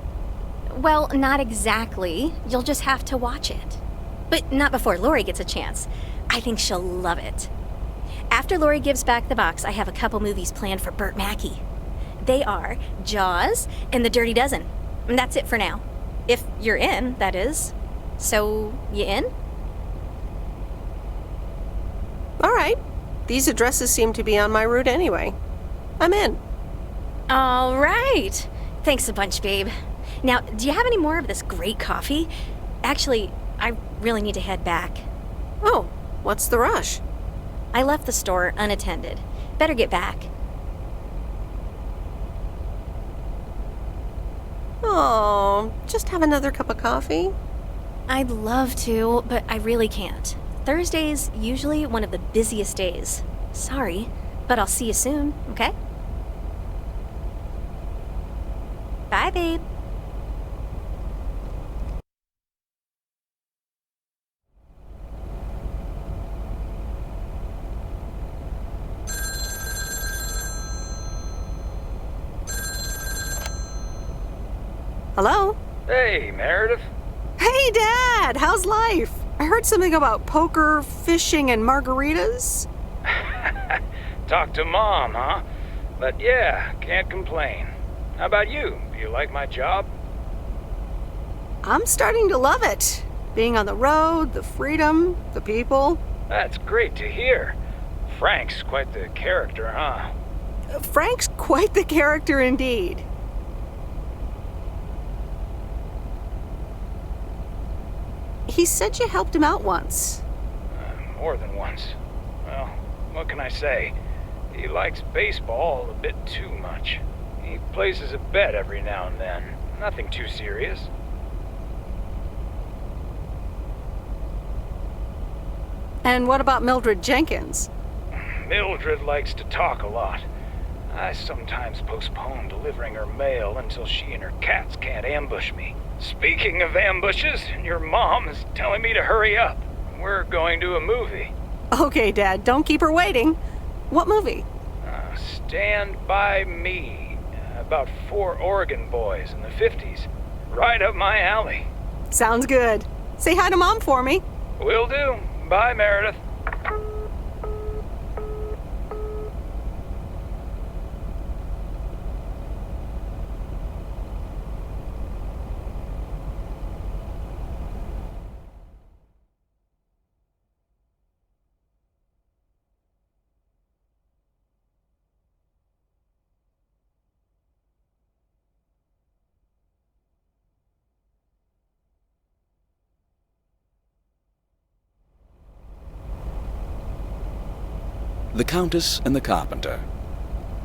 Well, not exactly. You'll just have to watch it. But not before Lori gets a chance. I think she'll love it. After Lori gives back the box, I have a couple movies planned for Burt Mackey. They are Jaws and The Dirty Dozen. And that's it for now. If you're in, that is. So, you in? All right. These addresses seem to be on my route anyway. I'm in. All right. Thanks a bunch, babe. Now, do you have any more of this great coffee? Actually, I really need to head back. Oh, what's the rush? I left the store unattended. Better get back. Oh, just have another cup of coffee? I'd love to, but I really can't. Thursday's usually one of the busiest days. Sorry, but I'll see you soon, okay? Bye, babe. Hello? Hey, Meredith. Hey, Dad! How's life? I heard something about poker, fishing, and margaritas. Talk to Mom, huh? But yeah, can't complain. How about you? Do you like my job? I'm starting to love it. Being on the road, the freedom, the people. That's great to hear. Frank's quite the character, huh? Frank's quite the character indeed. He said you helped him out once. More than once. Well, what can I say? He likes baseball a bit too much. He places a bet every now and then. Nothing too serious. And what about Mildred Jenkins? Mildred likes to talk a lot. I sometimes postpone delivering her mail until she and her cats can't ambush me. Speaking of ambushes, your mom is telling me to hurry up. We're going to a movie. Okay, Dad, don't keep her waiting. What movie? Stand By Me. About 4 Oregon boys in the 50s. Right up my alley. Sounds good. Say hi to Mom for me. Will do. Bye, Meredith. The Countess and the Carpenter.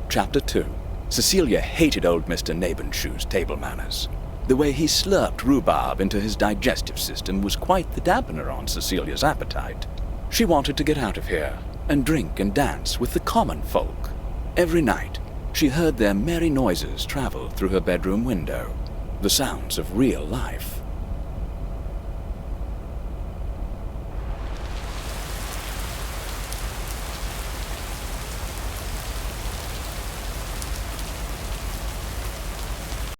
Chapter 2. Cecilia hated old Mr. Nabenshoe's table manners. The way he slurped rhubarb into his digestive system was quite the dampener on Cecilia's appetite. She wanted to get out of here and drink and dance with the common folk. Every night, she heard their merry noises travel through her bedroom window, the sounds of real life.